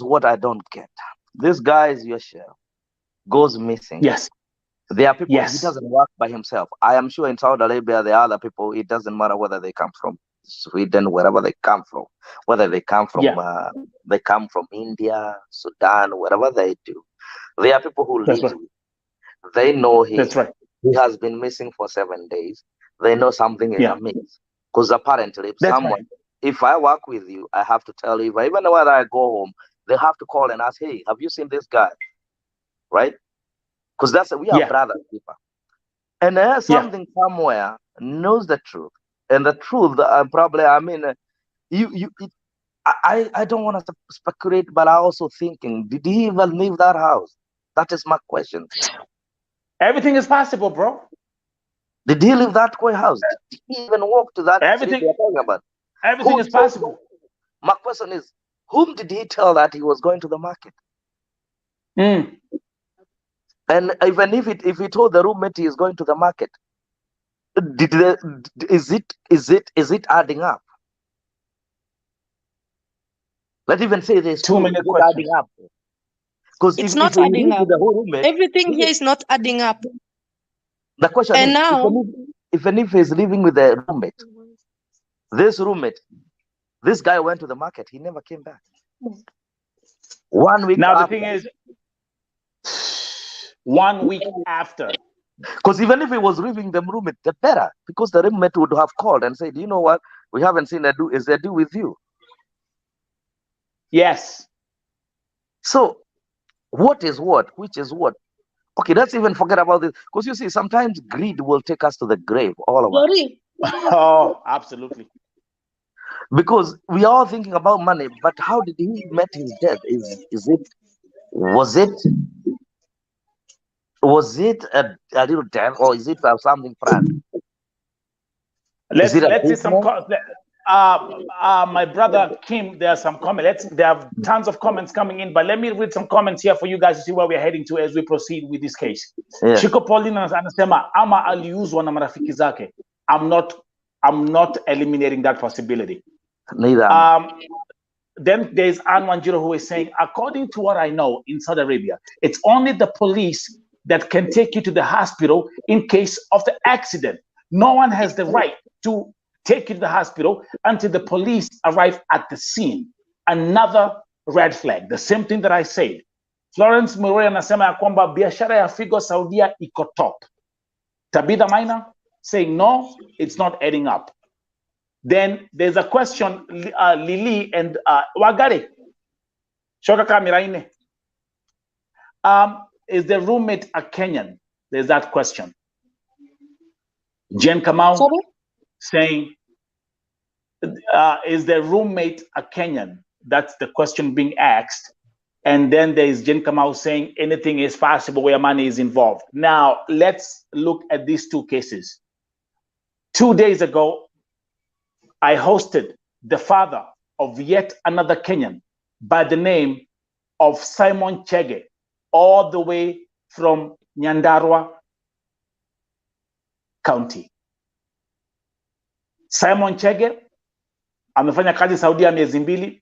S4: what I don't get. This guy is your chef, goes missing.
S1: Yes.
S4: There are people, he doesn't work by himself. I am sure in Saudi Arabia, there are other people, it doesn't matter whether they come from Sweden, wherever they come from, whether they come from India, Sudan, whatever they do. There are people who live with him. They know him.
S1: That's right.
S4: He has been missing for 7 days. They know something is amiss. Because apparently, if I work with you, I have to tell you, even when I go home, they have to call and ask, hey, have you seen this guy? Right? Because we are brothers, people. And there's something somewhere knows the truth. And the truth, probably, I mean, I don't want to speculate, but I also thinking, did he even leave that house? That is my question.
S1: Everything is possible, bro.
S4: Did he leave that house? Did he even walk to that street we are talking about?
S1: Everything is possible.
S4: My question is, whom did he tell that he was going to the market? And even if he told the roommate he is going to the market, is it adding up? Let's even say there's
S1: too many questions.
S4: Adding up. Because
S3: it's not adding up. Everything here is not adding up.
S4: The question is, now, even if he's living with a roommate, this guy went to the market, he never came back. 1 week
S1: now
S4: after.
S1: The thing is, 1 week after.
S4: Because even if he was living the roommate, the better, because the roommate would have called and said, you know what, we haven't seen Edu. Is Edu with you?
S1: Yes.
S4: So what is what? Which is what? Okay, let's even forget about this. Because you see, sometimes greed will take us to the grave, all of us.
S1: Oh, absolutely.
S4: Because we are all thinking about money, but how did he met his death? Was it a little death, or is it something planned?
S1: Let's see some. My brother Kim, there are some comments. There are tons of comments coming in, but let me read some comments here for you guys to see where we're heading to as we proceed with this case. Shiko Paulina anasema ama aliuzwa na marafiki zake. I'm not eliminating that possibility.
S4: Neither.
S1: Then there's Anwanjiro who is saying, according to what I know in Saudi Arabia, it's only the police that can take you to the hospital in case of the accident. No one has the right to take you to the hospital until the police arrive at the scene. Another red flag, the same thing that I said. Florence Murray anasema ya kwamba biashara ya figo Saudia iko top. Tabitha Maina saying no, it's not adding up. Then there's a question, Lily and Wagari. Shoka kamera ine. Is the roommate a Kenyan? There's that question. Jen Kamau saying, is the roommate a Kenyan? That's the question being asked. And then there is Jen Kamau saying anything is possible where money is involved. Now, let's look at these two cases. 2 days ago, I hosted the father of yet another Kenyan by the name of Simon Chege, all the way from Nyandarua County. Simon Chege amefanya kazi Saudia miezi mbili,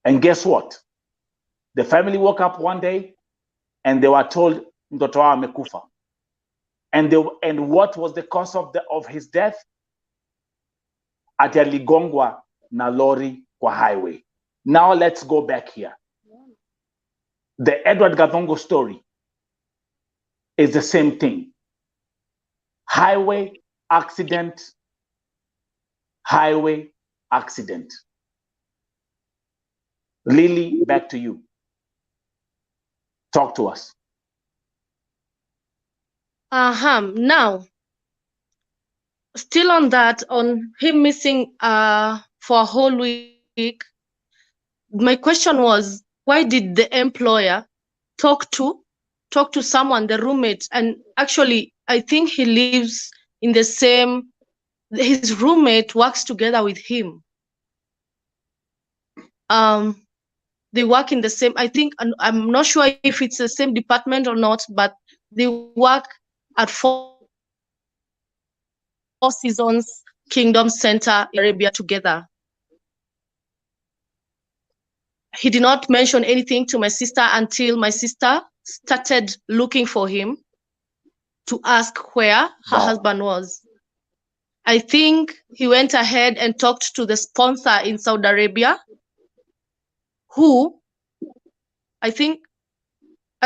S1: and guess what? The family woke up one day and they were told mtoto wao amekufa. And what was the cause of his death? Ati aligongwa na lori kwa highway. Now let's go back here. The Edwin Gathungu story is the same thing. Highway accident. Highway accident. Lily, back to you. Talk to us.
S3: Now, still on that, on him missing for a whole week, my question was, why did the employer talk to someone, the roommate? And actually, I think he lives in the same, his roommate works together with him. They work in the same, I think, I'm not sure if it's the same department or not, but they work at Four Seasons Kingdom Center in Arabia together. He did not mention anything to my sister until my sister started looking for him to ask where her husband was. I think he went ahead and talked to the sponsor in Saudi Arabia, who I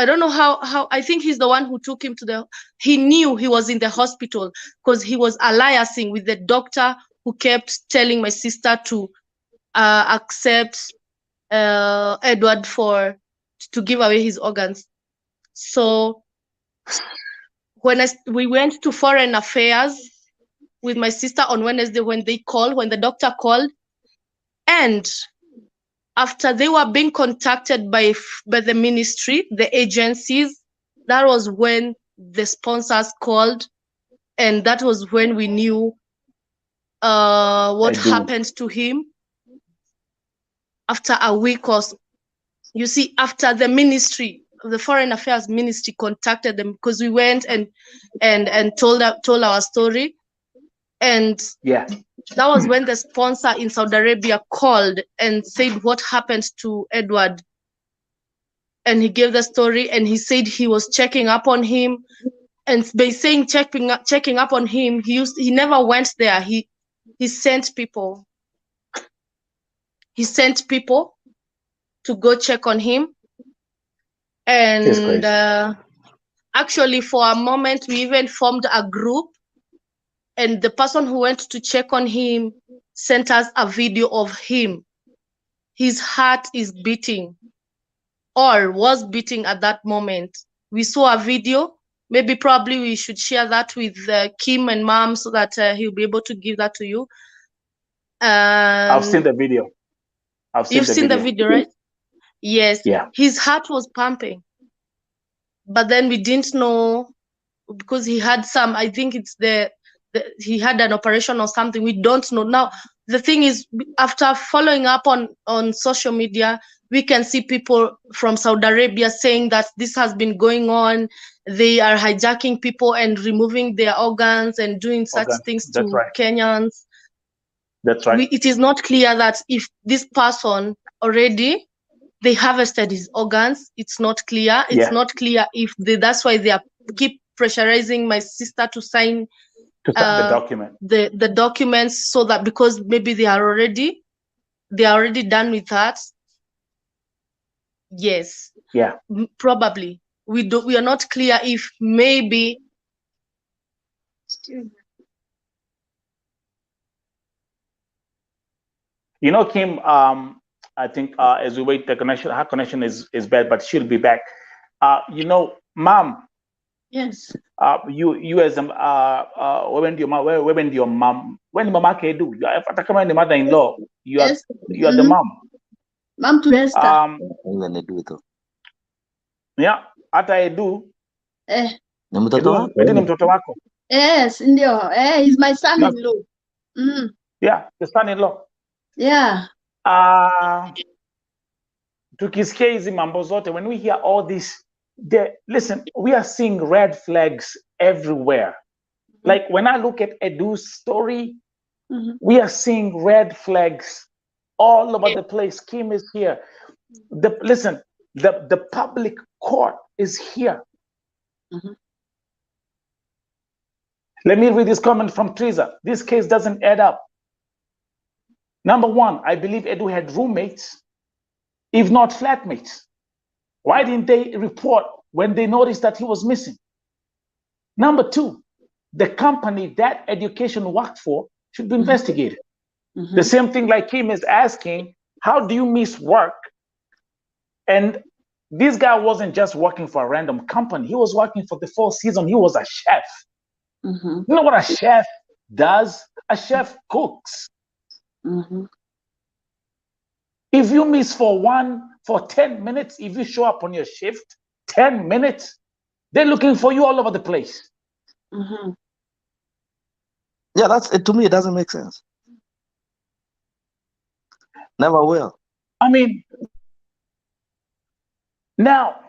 S3: don't know how, I think he's the one who took him to he knew he was in the hospital because he was alliancing with the doctor who kept telling my sister to accept Edward to give away his organs. So when we went to Foreign Affairs with my sister on Wednesday, when the doctor called, and after they were being contacted by the ministry, the agencies, that was when the sponsors called, and that was when we knew what happened to him. After a week or so, you see, after the ministry, the Foreign Affairs Ministry contacted them, because we went and told our story, and
S1: yeah,
S3: that was when the sponsor in Saudi Arabia called and said what happened to Edward. And he gave the story, and he said he was checking up on him. And by saying checking up on him, he never went there. He sent people. He sent people to go check on him. And actually, for a moment, we even formed a group. And the person who went to check on him sent us a video of him. His heart is beating, or was beating at that moment. We saw a video. Probably we should share that with Kim and Mom so that he'll be able to give that to you.
S1: I've seen the video.
S3: You've seen the video, right? Yes.
S1: Yeah.
S3: His heart was pumping. But then we didn't know, because he had some, I think it's he had an operation or something. We don't know. Now, the thing is, after following up on social media, we can see people from Saudi Arabia saying that this has been going on. They are hijacking people and removing their organs and doing such things to Kenyans.
S1: That's right.
S3: It is not clear that if this person already, they harvested his organs. It's not clear. It's not clear if that's why they keep pressurizing my sister to sign
S1: the document.
S3: The documents, so that, because maybe they are already done with that. Yes.
S1: Yeah.
S3: Probably. We are not clear if maybe.
S1: You know, Kim, I think as we wait, her connection is bad, but she'll be back. You know, Mom.
S5: Yes.
S1: You as when your mom, when mama can do, after coming the mother-in-law, you are the mom.
S5: Mom to rest.
S1: Yeah, hata edu.
S4: Ni mtoto wako?
S1: Ni mtoto wako.
S5: Yes, ndio. He's my son-in-law.
S1: Yeah, the son-in-law.
S5: Yeah.
S1: Tukisikia hizi mambo zote, when we hear all this, listen, we are seeing red flags everywhere. Like when I look at Edu's story, we are seeing red flags all over the place. Kim is here. Listen, the public court is here. Let me read this comment from Teresa. This case doesn't add up. Number one, I believe Edu had roommates, if not flatmates. Why didn't they report when they noticed that he was missing? Number two, the company that education worked for should be investigated. The same thing like Kim is asking, how do you miss work? And this guy wasn't just working for a random company. He was working for the Four Seasons. He was a chef. You know what a chef does? A chef cooks. If you miss for 10 minutes, if you show up on your shift, 10 minutes, they're looking for you all over the place.
S4: Yeah, that's it. To me, it doesn't make sense. Never will.
S1: I mean, now,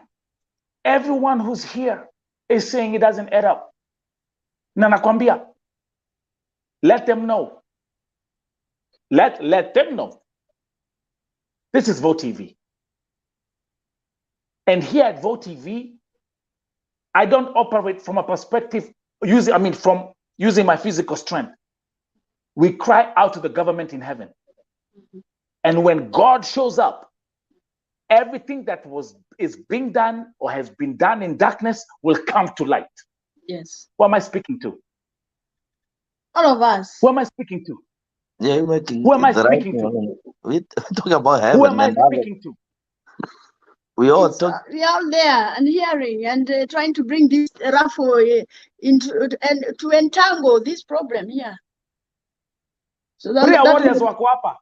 S1: everyone who's here is saying it doesn't add up. Na nakwambia, let them know. Let them know. This is Vote TV. And here at Vote TV, I don't operate from a perspective from using my physical strength. We cry out to the government in heaven. And when God shows up, everything that is being done or has been done in darkness will come to light.
S5: Yes.
S1: Who am I speaking to?
S5: All of us.
S1: Who am I speaking to?
S4: Yeah, you're making
S1: Who am I
S4: the
S1: speaking
S4: right
S1: to?
S4: We talk about heaven.
S1: Who am I speaking to?
S4: We all talk.
S5: We are all there and hearing and trying to bring this raffle into and to entangle this problem here. So
S1: Prayer warriors wako hapa.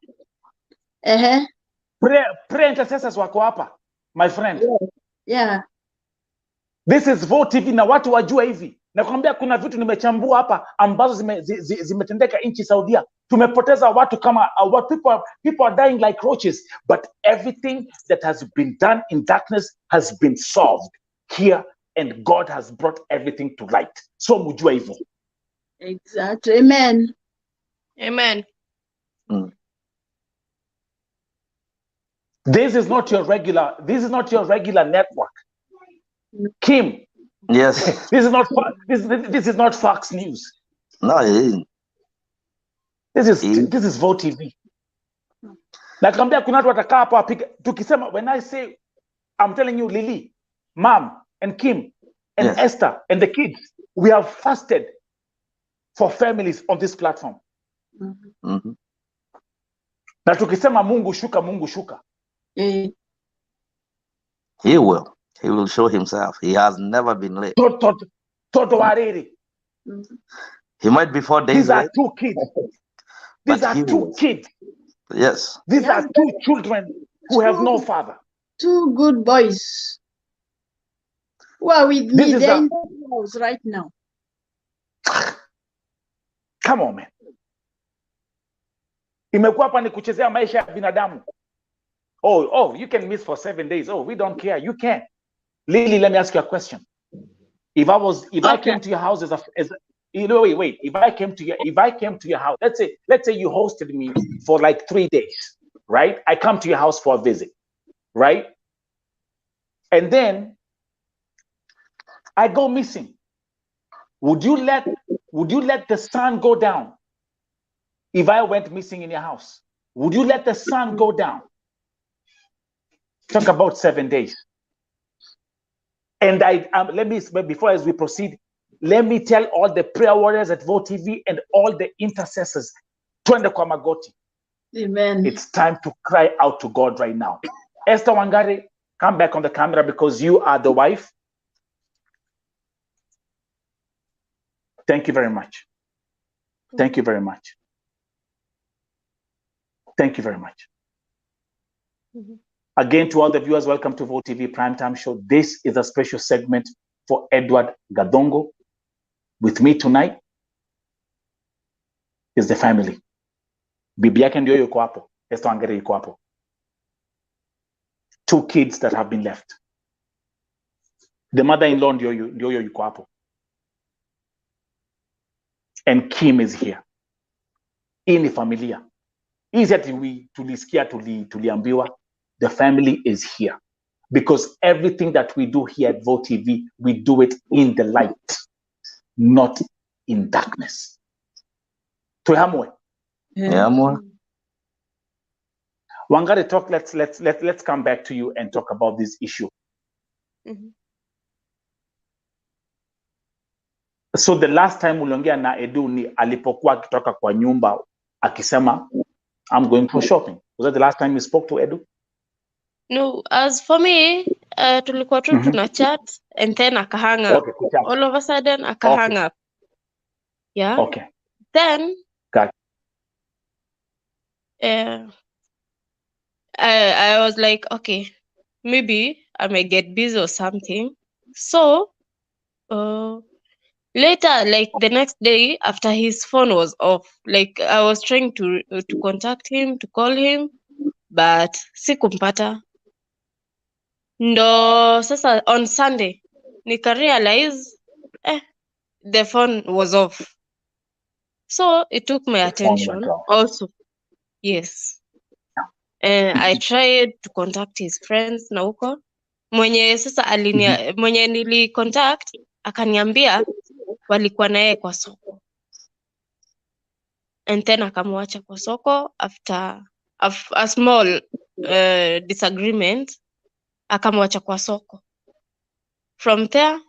S1: Prayer intercessors wako hapa, my friend.
S5: Yeah.
S1: This is Vote TV na watu wajua hivi. Nakwambia kuna vitu nimechambua hapa ambazo zimetendeka nchi Saudia. Tumepoteza watu kama people are dying like roaches, but everything that has been done in darkness has been solved here, and God has brought everything to light. So mujua hivyo.
S5: Exactly. Amen.
S2: Amen.
S1: This is not your regular network. Kim.
S4: Yes.
S1: This is not Fox News.
S4: No, it isn't.
S1: This is Vote TV. Nakwambia kuna watu watakaa hapo wapiga tukisema, when I say, I'm telling you, Lily, Mom, and Kim, and Esther, and the kids, we have fasted for families on this platform. Na tukisema Mungu shuka.
S4: He will show himself. He has never been late.
S1: Toto wariri.
S4: He might be 4 days
S1: late. These are
S4: late.
S1: 2 kids. These are 2 kids.
S4: Yes.
S1: These are 2 children who have no father.
S5: 2 good boys who are with me. They're in the house right now.
S1: Come on, man. Imekuwa hapa ni kuchezea maisha ya binadamu. Oh, you can miss for 7 days. Oh, we don't care. You can. Lily, let me ask you a question. If I came to your house wait. If I came to your house, let's say you hosted me for like 3 days, right? I come to your house for a visit, right? And then I go missing. Would you let the sun go down if I went missing in your house? Would you let the sun go down? Talk about 7 days. And let me, before as we proceed, let me tell all the prayer warriors at Vote TV and all the intercessors, twende kwa magoti.
S5: Amen.
S1: It's time to cry out to God right now. Esther Wangari, come back on the camera because you are the wife. Thank you very much. Thank you very much. Thank you very much. Again, to all the viewers, welcome to Vote TV Primetime Show. This is a special segment for Edwin Gathungu. With me tonight is the family. Bibi yake ndio yuko hapo. Esther Wangari yuko hapo. 2 kids that have been left. The mother-in-law ndio yuko hapo. And Kim is here. Hii ni familia. Hizi ati tulisikia tuliambiwa. The family is here. Because everything that we do here at Vote TV, we do it in the light, not in darkness. Tuhamwe.
S4: Yeah.
S1: Wangari, talk. Let's come back to you and talk about this issue. So the last time uliongea na Edu ni alipokuwa akitoka kwa nyumba akisema I'm going for shopping. Was that the last time you spoke to Edu?
S2: No, as for me, tulikuwa tu tuna chat and then akahang up.
S1: Okay,
S2: all of a sudden akahang up. Yeah.
S1: Okay.
S2: Then I was like, okay, maybe I may get busy or something. So later, like the next day after his phone was off, like I was trying to contact him, to call him, but sikumpata. Ndo sasa on Sunday nika realize the phone was off. So it took my attention also. Yes. And I tried to contact his friends na huko. Mwenye sasa mwenye nili contact akaniambia walikuwa naye kwa soko. And then akamwacha kwa soko after a small disagreement, akamwacha kwa soko. From there,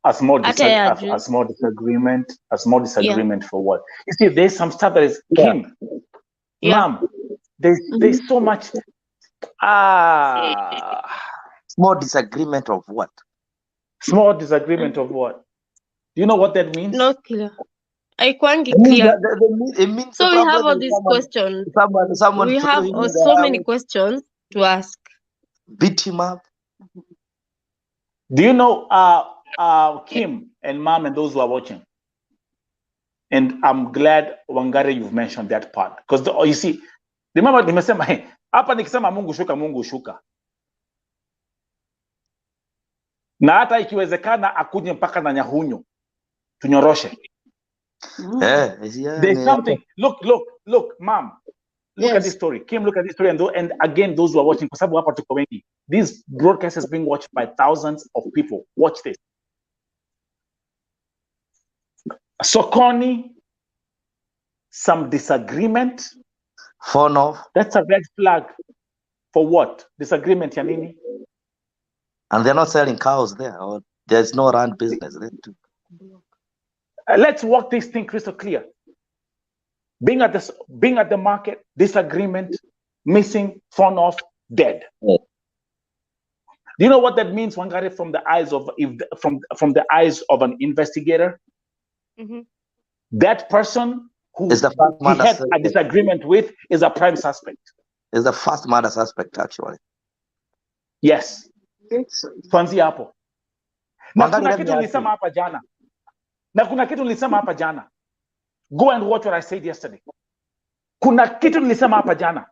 S1: a small disagreement for what? You see, there's some stuff that is Kim. Mom, there's so much.
S4: Small disagreement of what?
S1: Small disagreement of what? Do you know what that means?
S2: Not clear. Haikuangi clear.
S4: It means
S2: so we have all these questions. We have so many questions to ask.
S4: Beat him up.
S1: Do you know Kim and Mom and those who are watching? And I'm glad, Wangari, you've mentioned that part. Because you see, remember, nimesema hapa nikisema Mungu shuka. Na hata ikiwezekana akuje mpaka na Nyahunyu tunyoroshe. There's something. Look, Mom. Look at this story. Kim, look at this story. And again, those who are watching, kwa sababu hapa tuko wengi. This broadcast is being watched by thousands of people. Watch this. Sokoni, some disagreement.
S4: Phone off.
S1: That's a red flag. For what? Disagreement, ya nini?
S4: And they're not selling cows there. Or there's no run business there too.
S1: Let's walk this thing crystal clear. Being at the market, disagreement, missing, phone off, dead. Do you know what that means, Wangari, from the eyes of from the eyes of an investigator? That person who he had a disagreement with is a prime suspect.
S4: Is the first murder suspect, actually.
S1: Yes. Tuanzie hapo. Na kuna kitu nilisema hapa jana. Go and watch what I said yesterday. Kuna kitu nilisema hapa jana.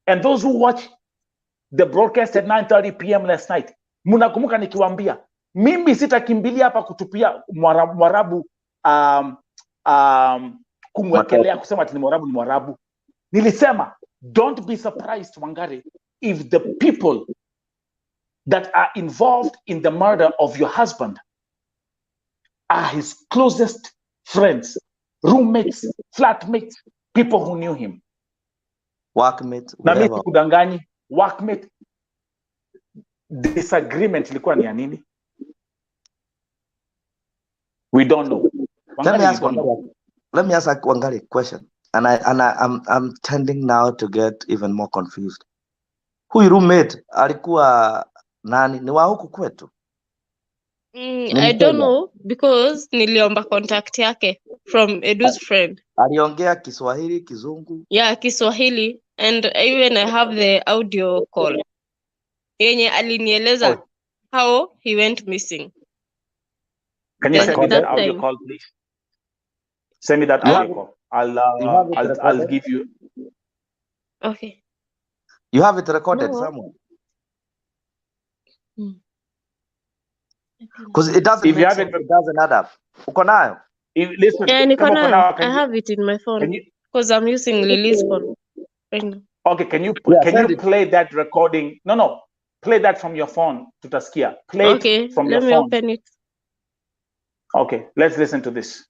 S1: And those who watch the broadcast at 9:30 p.m. last night, munakumbuka nikiwaambia, mimi sitakimbilia hapa kutupia Mwarabu kumwekelea kusema ati ni Mwarabu. Nilisema, don't be surprised, Wangari, if the people that are involved in the murder of your husband are his closest friends, roommates, flatmates, people who knew him.
S4: Workmate,
S1: na mimi kudanganyi, workmate. Disagreement ilikuwa ni ya nini? We don't know.
S4: Let me ask Wangari a question. And I'm tending now to get even more confused. Huyu roommate alikuwa nani? Ni wa huku kwetu?
S2: I don't know because niliomba contact yake from Edu's friend.
S4: Aliongea Kiswahili, Kizungu?
S2: Yeah, Kiswahili, and even I have the audio call. Yenye alinieleza how he went missing.
S1: Can you send me that audio call, please? Send me that audio call. I'll give you.
S2: Okay.
S4: You have it recorded somewhere? Because it doesn't
S1: If you
S4: make
S1: have
S4: sense.
S1: it,
S4: It doesn't add up. Uko nayo?
S1: Listen,
S2: Yeah,
S1: come on,
S2: I
S1: can you,
S2: have it in my phone
S1: can you,
S2: because I'm using Lily's phone right now.
S1: okay, can you
S4: send it.
S1: play that recording? No, play that from your phone to Taskia. Play
S2: Okay,
S1: it from
S2: let
S1: your
S2: me
S1: phone.
S2: open it.
S1: Okay, let's listen to this.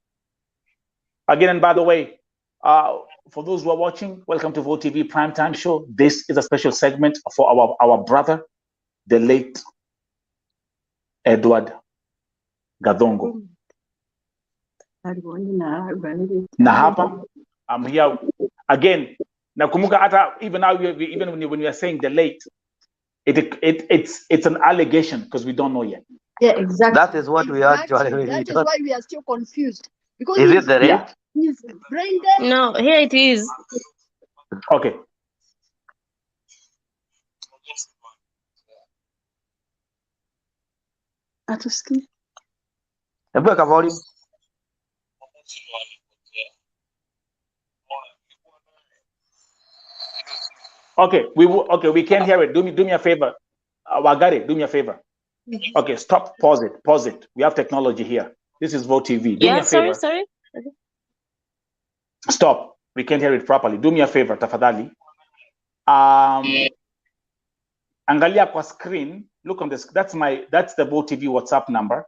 S1: Again, and by the way, for those who are watching, welcome to Vote TV Primetime Show. This is a special segment for our brother, the late Edwin Gathungu. Na hapa, I'm here again. Nakumbuka hata even now, even when we are saying the late, it's an allegation because we don't know yet.
S5: Yeah, exactly.
S4: That is what we actually.
S5: That is why we are still confused. Because
S4: Is it the rate?
S1: Yeah.
S5: he's brain dead.
S2: No, here it is.
S1: Okay.
S5: Atuski.
S4: Hebu weka volume.
S1: Okay, we can't hear it. Do me a favor. Wagari, do me a favor. Okay, stop, pause it. We have technology here. This is Vote TV. Do me a favor.
S2: Sorry.
S1: Stop. We can't hear it properly. Do me a favor, tafadhali. Angalia kwa screen. Look on this. That's the Vote TV WhatsApp number.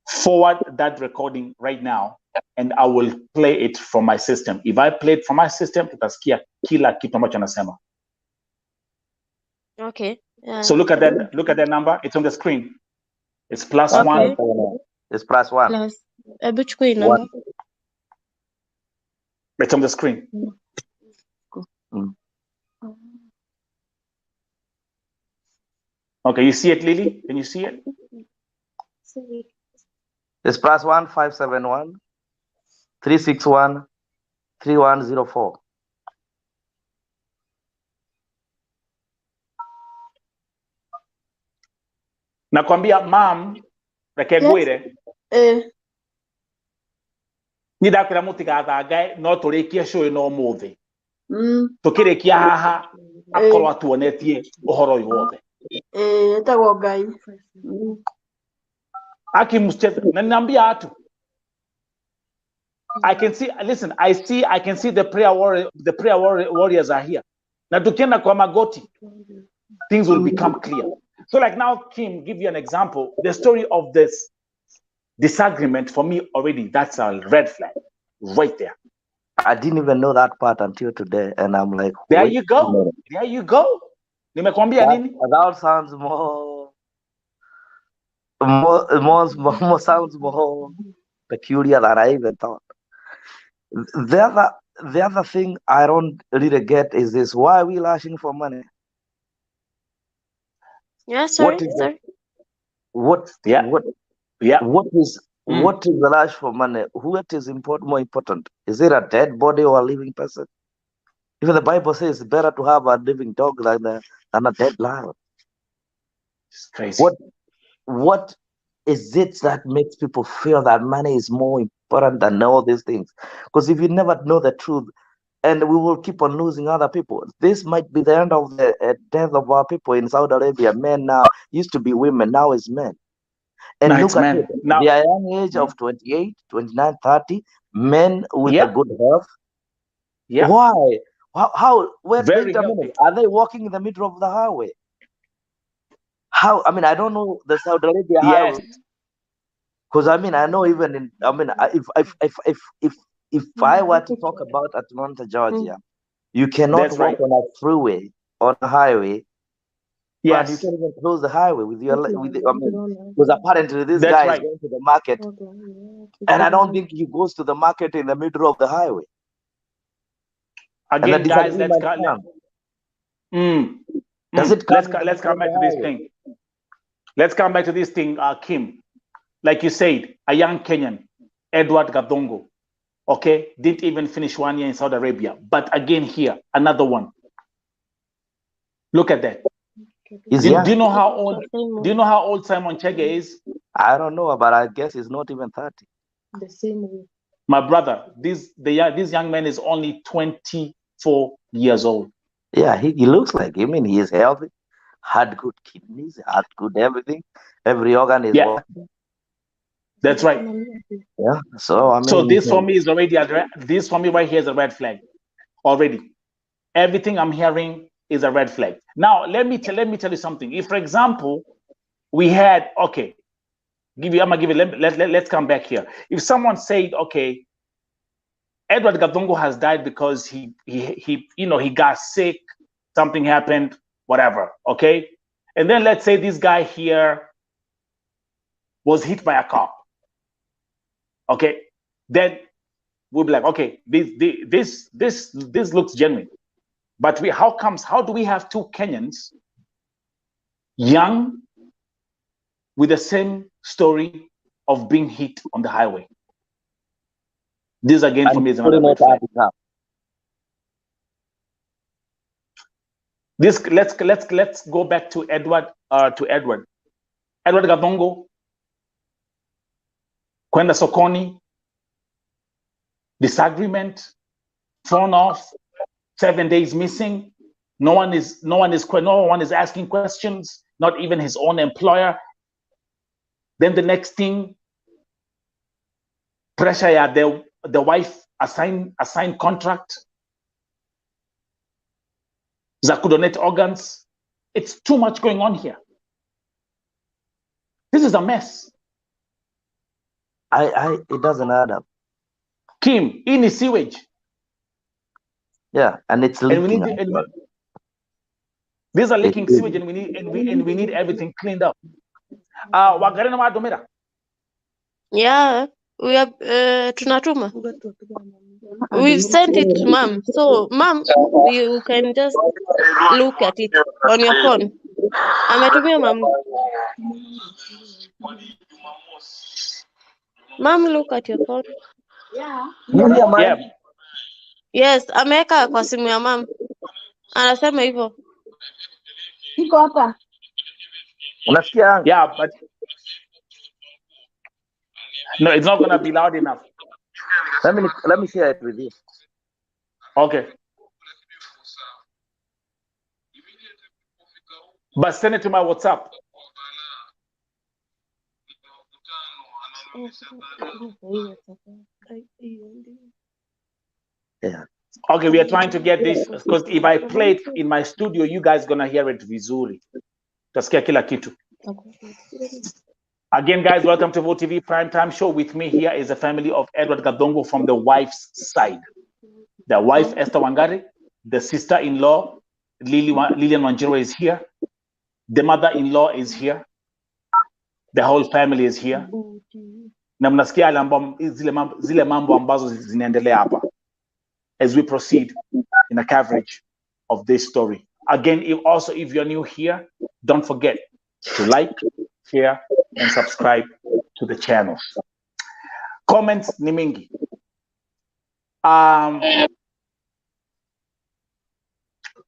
S1: Forward that recording right now, and I will play it from my system. If I play it from my system, tutasikia kila kitu ambacho anasema.
S2: Okay.
S1: So look at that number. It's on the screen. It's plus
S2: Okay.
S1: 1.
S4: It's plus 1.
S2: Plus. Number.
S1: It's on the screen. Okay, you see it, Lily? Can you see it?
S4: It's plus 1 571 361 3104.
S1: Nakwambia mam rekegwire nidakwira mutigathangae no turikie show no muthi tukirikia haha akorwo atuonetie uhoro uyu wothe
S5: etagwo Ngai
S1: akimcheza na niambia atu I can see the prayer warriors are here na tukienda kwa magoti things will become clear. So like now, Kim, give you an example. The story of this disagreement, for me already, that's a red flag right there.
S4: I didn't even know that part until today. And I'm like,
S1: there you go. There you go.
S4: That sounds more sounds more peculiar than I even thought. The other thing I don't really get is this: why are we lashing for money?
S2: Yeah, sorry.
S4: What is the lash for money? What is more important? Is it a dead body or a living person? Even the Bible says it's better to have a living dog than a dead lion.
S1: It's crazy.
S4: What is it that makes people feel that money is more important than all these things? Because if you never know the truth, and we will keep on losing other people. This might be the end of the death of our people in Saudi Arabia. Men now used to be women, now it's men. And look at it. Now, they are young age of 28, 29, 30, men with a good health.
S1: Yeah.
S4: Why? How? Wait a minute. Are they walking in the middle of the highway? How? I mean, I don't know the Saudi Arabia highway. Because I know even in, if I were to talk about Atlanta, Georgia, you cannot walk on a freeway, on a highway.
S1: Yes.
S4: But you can't even close the highway with your because apparently this guy is going to the market, and I don't think he goes to the market in the middle of the highway.
S1: Again, guys, let's come back to this thing. Let's come back to this thing, Kim. Like you said, a young Kenyan, Edwin Gathungu, okay, didn't even finish 1 year in Saudi Arabia. But again here, another one. Look at that. Do you know how old Simon Chege is?
S4: I don't know, but I guess he's not even 30.
S2: The same way.
S1: My brother, this young man is only 24 years old.
S4: Yeah, he looks like him, and he is healthy. had good kidneys, had good everything. Every organ is working.
S1: That's right.
S4: Yeah. So I mean,
S1: so this for me is already this for me right here is a red flag already. Everything I'm hearing is a red flag. Now let me tell you something. If, for example, we had I'm gonna give it. Let's come back here. If someone said, okay, Edwin Gathungu has died because he got sick, something happened, whatever. Okay, and then let's say this guy here was hit by a car. Okay, then we'll be like, okay, this looks genuine. But how do we have two Kenyans, young, with the same story of being hit on the highway? This again for me is another red flag. This let's go back to Edward Gathungu, kwenda sokoni, disagreement, thrown off, 7 days missing. No one is asking questions, not even his own employer. Then the next thing, pressure the wife assign contract za kudonate organs. It's too much going on here. This is a mess.
S4: It doesn't add up.
S1: Kim, in is sewage.
S4: Yeah, and it's leaking.
S1: These are leaking sewage, and we need everything cleaned up. Wagarena Madomera.
S2: Yeah, we have tunatuma. We've sent it, ma'am. So, ma'am, you can just look at it on your phone. Ametumia, ma'am. Ma'am, look at your phone.
S1: Yeah.
S2: Yes, ameweka kwa simu ya ma'am. Anasema hivyo.
S5: Iko hapa.
S4: Unasikia?
S1: Yeah, but no, it's not gonna be loud enough.
S4: Let me share it with you.
S1: Okay. But send it to my WhatsApp.
S4: Yeah.
S1: Okay, we are trying to get this because if I play it in my studio, you guys gonna hear it vizuri. Tasikia kila kitu. Again, guys, welcome to Vote TV Primetime Show. With me here is the family of Edwin Gathungu from the wife's side. The wife, Esther Wangari, the sister-in-law, Lillian Wanjiru is here. The mother-in-law is here. The whole family is here. Na mnasikia zile mambo ambazo zinaendelea hapa as we proceed in a coverage of this story. Again, if you're new here, don't forget to like, share, and subscribe to the channel. Comments ni mingi.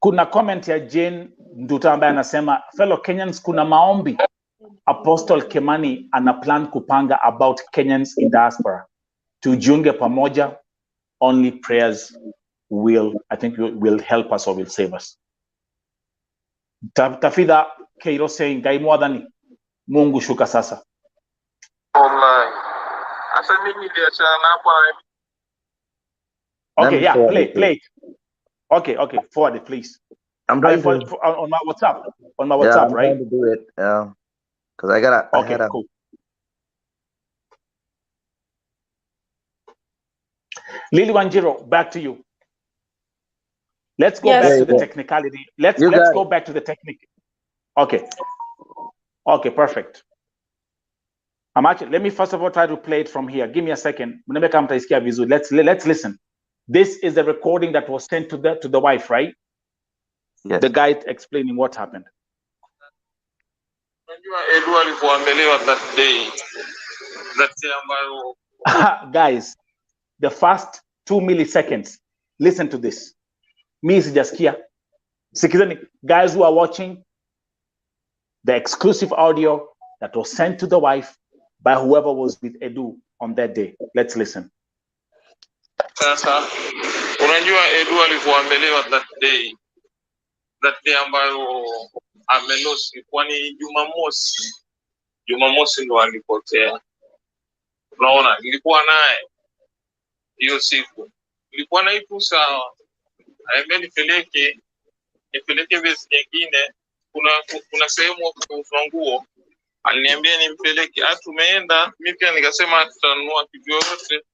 S1: Kuna comment ya Jane Nduta ambaye anasema, fellow Kenyans, kuna maombi Apostle Kimani ana plan kupanga about Kenyans in diaspora. Tujiunge pamoja. Only prayers will help us or will save us. Tafida Keiro saying, Gai mwadhani, Mungu shuka sasa. Okay, yeah, play it. Okay, forward it, please.
S4: I'm trying
S1: on my WhatsApp. On my WhatsApp,
S4: yeah, I'm
S1: right?
S4: trying to do it. Because I gotta.
S1: Okay, cool. Lily Wanjiru, back to you. Let's go back to the technicality. Let's go back to the technique. Okay. Okay, perfect. Let me first of all try to play it from here. Give me a second. Let's listen. This is the recording that was sent to the wife, right?
S4: Yes.
S1: The guy explaining what happened. Guys, the first 2 milliseconds. Listen to this. Me sijasikia. Sikizeni, guys who are watching, the exclusive audio that was sent to the wife by whoever was with Edu on that day. Let's listen.
S6: Sasa unajua Edu alivyoambelewa that day ambayo amelosi, kwani Jumamosi ndo alipotea. Unaona, nilikuwa naye hiyo siku, nilikuwa na itu sawa, aambia nipeleke base nyingine, kuna sehemu hapo kwa nguo, aliniambia nimpeleke. Tumeenda, mimi pia nikasema tutanunua kitu yote.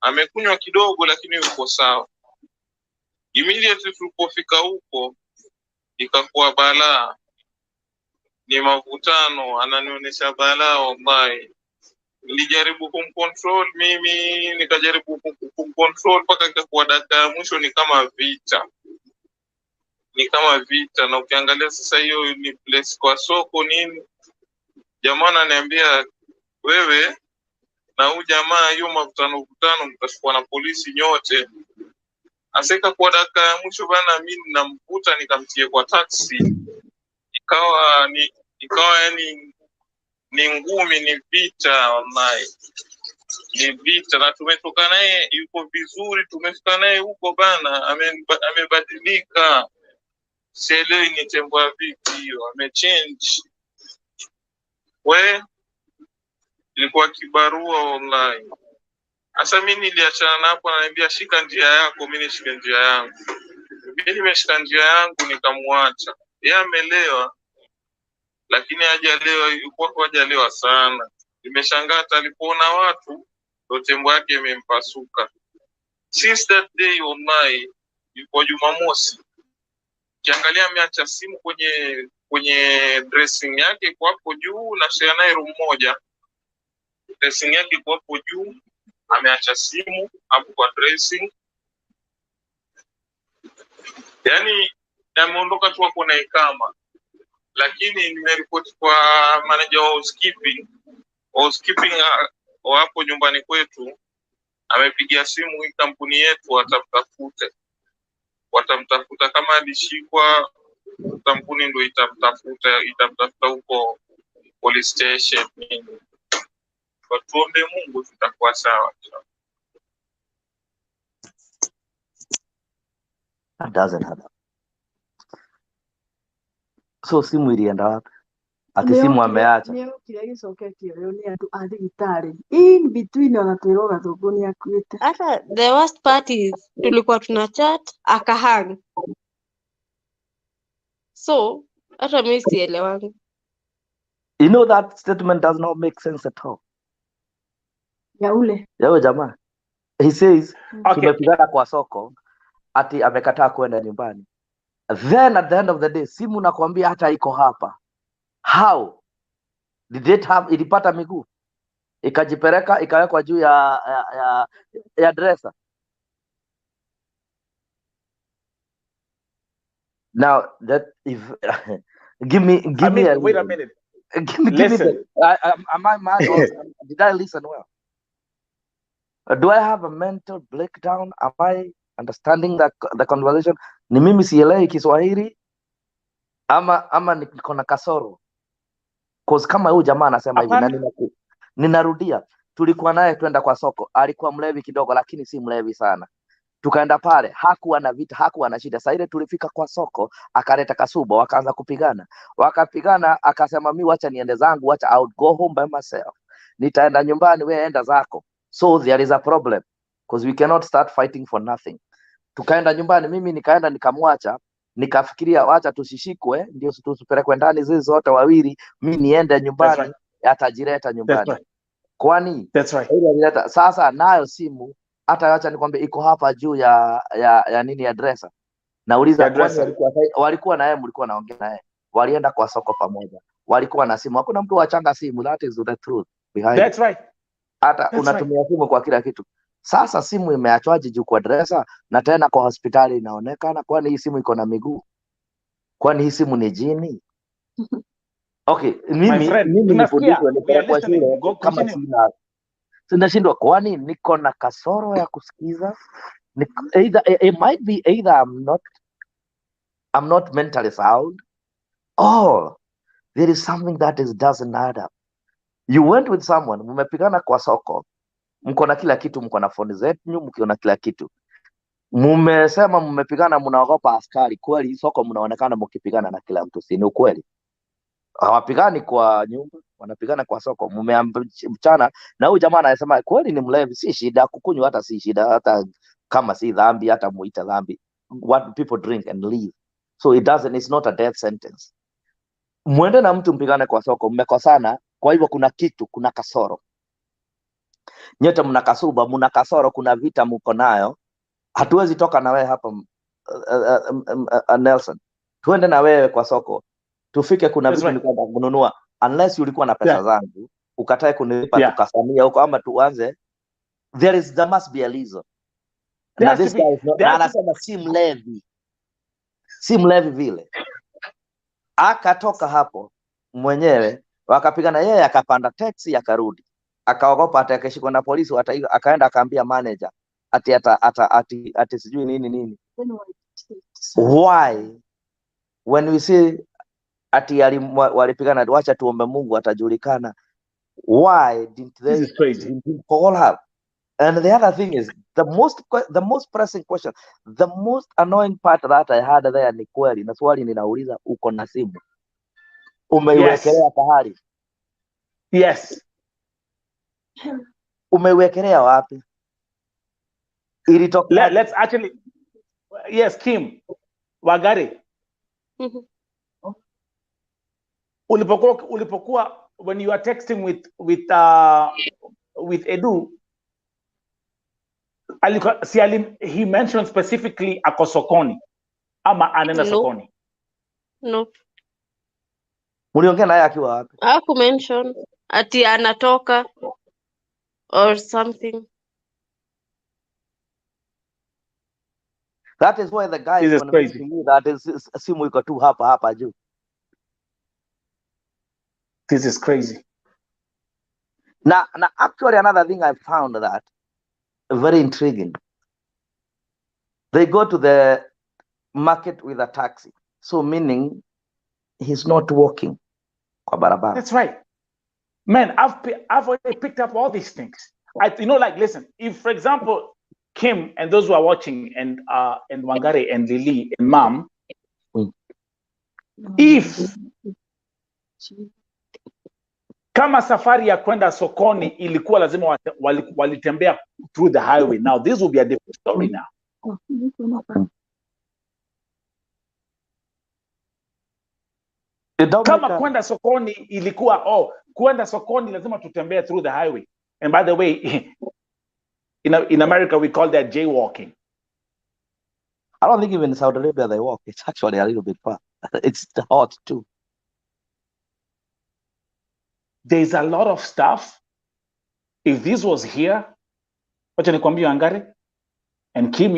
S6: Amekunywa kidogo lakini yuko sawa. Immediately tulipofika huko ikakuwa balaa, ni mavutano, ananionyesha balaa wallahi. Nilijaribu kumcontrol mimi, nikajaribu kumcontrol mpaka ikakuwa dakika ya mwisho ni kama vita. Na ukiangalia sasa hiyo ni place kwa soko nini. Jamaa ananiambia wewe na huyu jamaa hiyo mavutano mtashikwa na polisi nyote. Aseka kwa dakika ya mwisho bana, mimi namkuta nikamtie kwa taxi. Ikawa yani ni ngumi, ni vita online. Ni vita, na tumetoka naye yuko vizuri, tumefika naye huko bana, amebadilika. Sielewi ni tembo ya vipi hiyo, amechange. Ilikuwa kibarua online. Asa mimi niliachana napo, ananiambia shika njia yako, mimi nishike njia yangu. Mimi nimeshika njia yangu nikamwacha. Yeye amelewa, lakini hajalewa sana. Nimeshangaa alipoona watu ndo tembo yake imempasuka. Since that day online, ilikuwa Jumamosi. Kiangalia ameacha simu kwenye dressing yake kwa hapo juu, na share naye room moja. Dressing yake kwa hapo juu, ameacha simu hapo kwa dressing. Yani ameondoka tu hapo na ikama. Lakini nimeripoti kwa manager wa housekeeping hapo nyumbani kwetu. Amepigia simu hii kampuni yetu watamtafuta kama alishikwa, kampuni ndio itamtafuta huko police station. Tuombe Mungu tutakuwa sawa.
S4: That doesn't happen. So simu ilienda wapi? Ati simu ameacha.
S5: Nio kile gicoketio rĩu nĩ andũ a thibitarĩ. In between wanatwĩrwo Gathungu nĩ akuĩte.
S2: Hata the worst part is tulikuwa tuna chat akahang. So hata mimi sielewani.
S4: You know that statement does not make sense at all.
S5: Ya ule.
S4: Yao jamaa. He says, tumepigana kwa soko, ati amekataa kwenda nyumbani. Then at the end of the day, simu nakwambia hata iko hapa. How? Did it have, ilipata miguu? Ikajipeleka, ikawekwa juu ya dresser. Now, that if give me
S1: wait a minute.
S4: Listen. Am I mad or did I listen well? Do I have a mental breakdown? Am I understanding the conversation? Ni mimi sielewi Kiswahili ama niko na kasoro? Cause kama huyu jamaa anasema hivi na ninarudia, tulikuwa naye twenda kwa soko, alikuwa mlevi kidogo lakini si mlevi sana. Tukaenda pale, hakuwa na vita, hakuwa na shida. Sasa ile tulifika kwa soko, akaleta kasuba, wakaanza kupigana. Wakapigana, akasema mimi wacha niende zangu, wacha I would go home by myself. Nitaenda nyumbani, wewe enda zako. So there is a problem because we cannot start fighting for nothing. Tukaenda nyumbani, mimi nikaenda nikamwacha, nikafikiria wacha tusishikwe ndio tusipelekwe ndani zizi zote wawili, mimi niende nyumbani, atajireta nyumbani.
S1: That's right.
S4: Kwani
S1: That's right.
S4: Sasa nayo simu hata acha nikwambie iko hapa juu ya nini ya dresser. Nauliza kwani walikuwa na yeye, mlikuwa naongea na yeye, walienda kwa soko pamoja, walikuwa na simu, hakuna mtu wachanga simu. That is the truth behind.
S1: That's right.
S4: Hata unatumia simu kwa kila kitu. Sasa simu imeachwaje juu kwa dresser na tena kwa hospitali inaonekana? Kwani hii simu iko na miguu? Kwani hii simu ni jini? Okay, mimi nifundishwe kwa shule kama sinashindwa, kwani niko na kasoro ya kusikiza? It might be either I'm not mentally sound, or there is something that doesn't add up. You went with someone, mmepigana kwa soko, mko na kila kitu, mko na phone zetu, mko na kila kitu. Mumesema mmepigana, mnaogopa askari. Kweli soko mnaonekana mkipigana na kila mtu, si ni ukweli? Hawapigani kwa nyumba, wanapigana kwa soko. Mchana na huyu jamaa anasema kweli ni mlevi, si shida kukunywa, hata si shida, hata kama si dhambi, hata muita dhambi. What people drink and leave, so it's not a death sentence. Mwende na mtu mpigane kwa soko, mmekosana, kwa hivyo kuna kasoro. Nyote mna kasuba, mna kasoro, kuna vita mko nayo. Hatuwezi toka na wewe hapa Nelson, tuende na wewe kwa soko, tufike, kuna vitu nilikuwa kununua, unless ulikuwa na pesa zangu ukatae kunilipa, tukasamia huko, ama tuanze. There must be a reason. Na this guy is not, anasema si mlevi vile. Akatoka hapo mwenyewe, wakapigana, yeye akapanda taxi akarudi, akaogopa atakeshikwa na polisi, akaenda akaambia manager ati sijui nini. Why when we say ati walipigana, wacha tuombe Mungu atajulikana, why didn't they call her? And the other thing is the most pressing question, the most annoying part that I had there ni kweli, na swali ninauliza, uko na simu umeiwekelea pahali?
S1: Yes.
S4: Umeiwekelea wapi?
S1: Let's actually, yes, Kim Wangari. Ulipokuwa when you are texting with Edu, he mentioned specifically ako sokoni ama anenda sokoni?
S2: No.
S4: Muliongea naye akiwa wapi?
S2: Haku mention ati anatoka or something.
S4: That is why the guy is convincing you that simu iko tu hapa juu.
S1: This is crazy.
S4: Now, actually, another thing I found that very intriguing. They go to the market with a taxi, so meaning he's not walking.
S1: That's right, man. I've already picked up all these things. Listen, if for example Kim and those who are watching and Wangari and Lily and Mom, if kama safari ya kwenda sokoni ilikuwa lazima walitembea through the highway, now this will be a different story now. Kama kwenda sokoni ilikuwa kwenda sokoni lazima tutembea through the highway, and by the way, in America we call that jaywalking.
S4: I don't think even in Saudi Arabia they walk. It's actually a little bit far. It's hot too.
S1: There's a lot of stuff. If this was here, wacha nikwambie Wangari and Kim,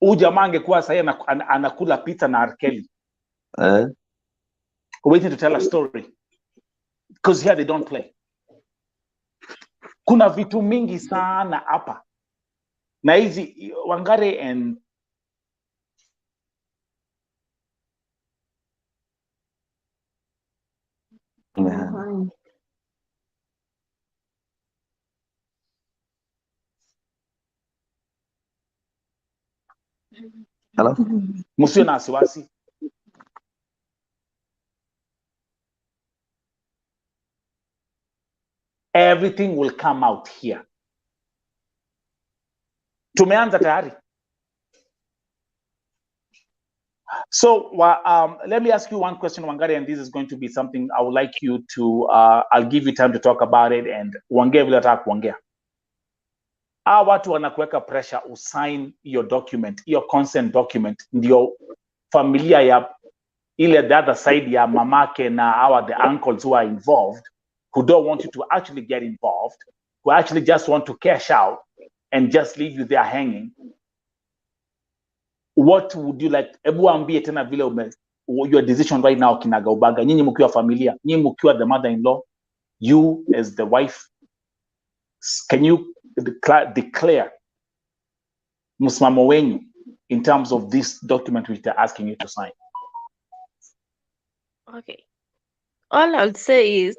S1: huyu jamaa angekuwa sasa anakula pizza na R. Kelly. Waiting to tell a story. Because here they don't play. Kuna vitu mingi sana hapa. Na hizi Wangari and
S4: Hello?
S1: Musio na wasiwasi. Everything will come out here. Tumeanza tayari. So let me ask you one question, Wangari, and this is going to be something I would like you to, I'll give you time to talk about it, and uongee vile unataka kuongea. Hawa watu wanakuweka pressure usign your document, your consent document, ndio familia ya ile the other side ya mamake na the uncles who are involved, who don't want you to actually get involved, who actually just want to cash out and just leave you there hanging. What would you like? Ebu ambie tena vile your decision right now kinagaubaga. Nyinyi mkiwa familia, nyinyi mkiwa the mother-in-law, you as the wife, can you declare msimamo wenyu in terms of this document which they're asking you to sign?
S2: Okay. All I'll say is,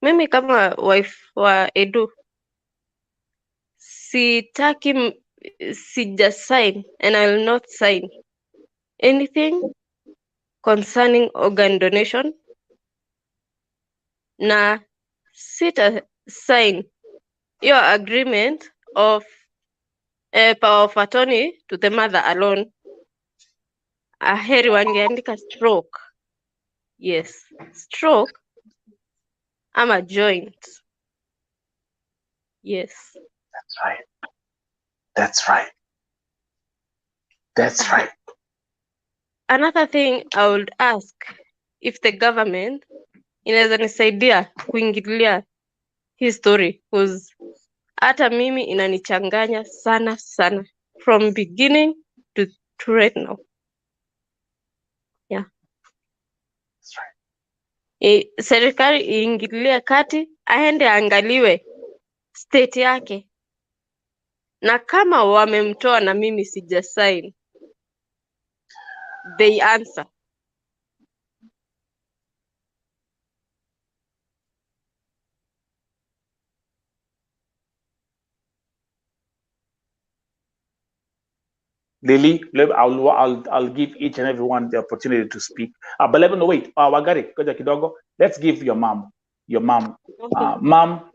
S2: mimi kama wife wa Edu, sitaki sija sign and I will not sign anything concerning organ donation, na sita sign your agreement of power of attorney to the mother alone. Aheri wangeandika stroke. Yes, stroke ama joint. Yes.
S1: That's right. That's right. That's right.
S2: Another thing I would ask, if the government inaweza nisaidia kuingilia hii story, because hata mimi inanichanganya sana sana from beginning to right now. Yeah.
S1: That's right.
S2: Serikali iingilie kati, aende angaliwe state yake, na kama wamemtoa na mimi sija sign, they answer.
S1: Lily, I'll give each and everyone the opportunity to speak. But let me know. Wait, Wagari, koja kidogo. Let's give your mom.
S2: Okay.
S1: Mom.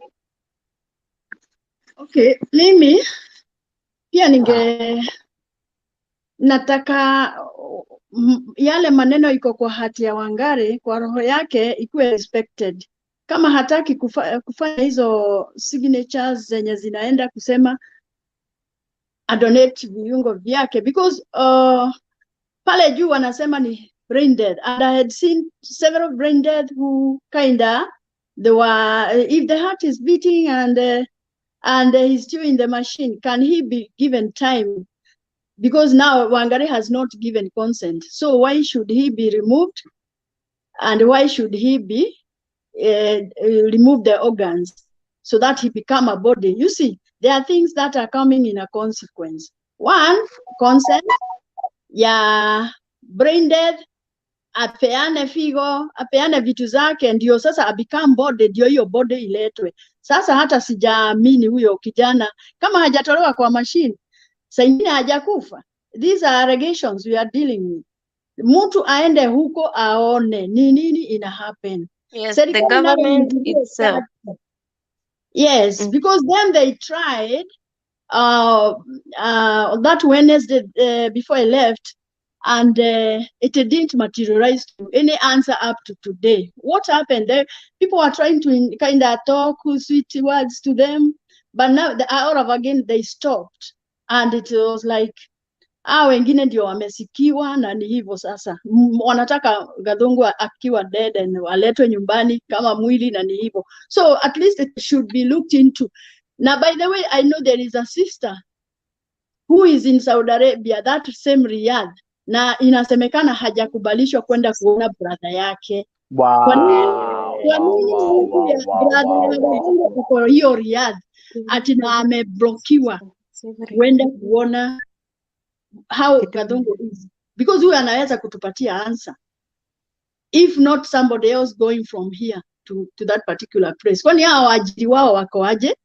S5: Okay, mimi pia nataka yale maneno iko kwa hati ya Wangari, kwa roho yake ikuwe respected. Kama hataki kufanya hizo signatures zenye zinaenda kusema adonate viungo vyake, because pale juu wanasema ni brain dead, and I had seen several brain dead who they were, if the heart is beating and he's still in the machine, can he be given time? Because now Wangari has not given consent. So why should he be removed? And why should he be remove the organs so that he become a body? You see, there are things that are coming in a consequence. One, consent, ya brain dead, apeane figo, apeane vitu zake, ndio sasa become body, ndio hiyo body iletwe. Sasa hata sijaamini huyo kijana kama hajatolewa kwa machine, saingine hajakufa. These are allegations we are dealing with. Mtu aende huko aone ni nini ina happen.
S2: Yes, the government itself.
S5: Yes, because then they tried that Wednesday before I left, and it didn't materialize to any answer up to today. What happened there? People were trying to kind of talk sweet words to them, but now all of again they stopped, and it was like wengine ndio wamesikiwa na ni hivyo sasa. Wanataka Gathungu akiwa dead and aletwe nyumbani kama mwili na ni hivyo. So at least it should be looked into. Now, by the way, I know there is a sister who is in Saudi Arabia, that same Riyadh, na inasemekana hajakubalishwa kwenda kuona brother yake.
S1: Wow.
S5: Kwa nini brother kwa hiyo Riyadh ati na ameblokiwa kwenda kuona how Gathungu is? Because huyu anaweza kutupatia answer. If not somebody else going from here to that particular place. Kwani hao waajiri wao wako aje?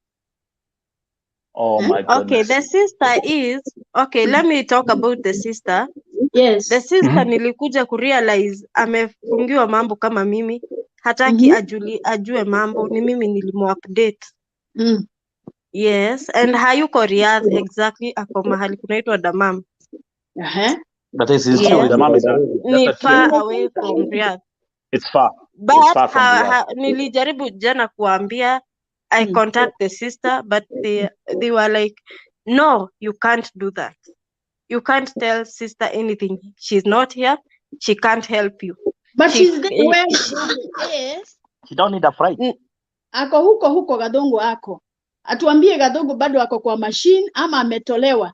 S1: Oh my goodness.
S2: Okay, the sister is, okay, let me talk about the sister.
S5: Yes.
S2: The sister nilikuja kurealize amefungiwa mambo kama mimi. Hataki ajue mambo, ni mimi nilimuupdate. Yes, and hayuko Riyadh exactly, ako mahali kunaitwa Damam.
S4: But it's in
S2: Yes.
S1: Damam is
S2: ni far away from Riyadh.
S1: It's far.
S2: But
S1: it's far from Riyadh.
S2: Nilijaribu jana kuambia I contact the sister, but they were like, no, you can't do that. You can't tell sister anything. She's not here. She can't help you.
S5: But she's there where yes.
S4: She don't need a fright.
S5: Ako huko Gathungu ako. Atuambie Gathungu bado ako kwa machine ama ametolewa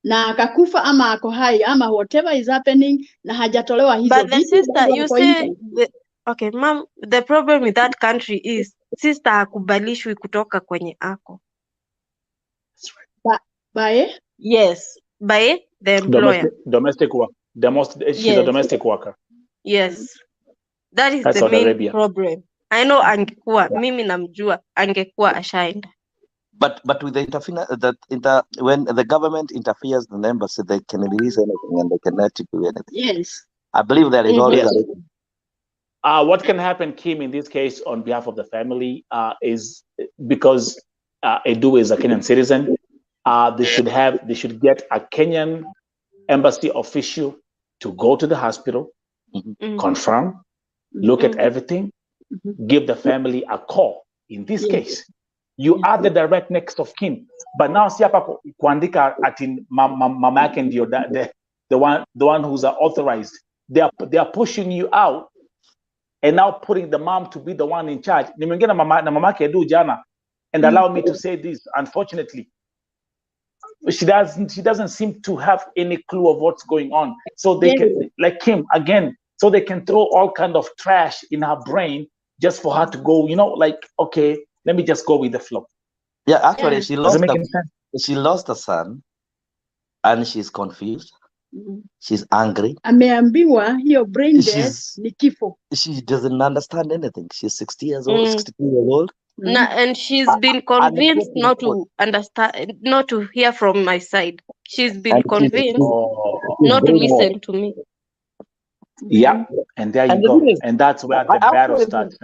S5: na akakufa ama ako hai ama whatever is happening na hajatolewa hizo.
S2: But the sister, you say, okay, ma'am, the problem with that country is sister hakubalishwi kutoka kwenye ako.
S5: By?
S2: Yes, by the employer.
S1: Domestic work. She's a domestic worker.
S2: Yes. That is
S1: That's
S2: the main
S1: Arabia.
S2: problem. I know angekuwa, mimi namjua, angekuwa ashaenda.
S4: But with the when the government interferes in the embassy, they can release anything and they cannot do anything.
S5: Yes.
S4: I believe there is always a reason.
S1: What can happen, Kim, in this case, on behalf of the family, is because Edu is a Kenyan citizen. They should get a Kenyan embassy official to go to the hospital, confirm, look at everything, give the family a call. In this case, you are the direct next of kin. But now, si hapa kuandika ati mama yake ndio the one who's authorized. They are pushing you out and now putting the mom to be the one in charge. Nimeongea na mama yake Edu jana, and allow me to say this. Unfortunately, she doesn't seem to have any clue of what's going on. So they can, like Kim again, so they can throw all kind of trash in her brain just for her to go, like, okay, let me just go with the flow.
S4: Yeah, actually, she lost a son, and she's confused. She's angry.
S5: Ameambiwa hiyo brain death ni kifo.
S4: She doesn't understand anything. She's 60 years old, 62 years old.
S2: And she's been convinced not to understand, not to hear from my side. She's been convinced not to listen to me.
S1: Yeah, and there you go. And that's where the battle starts.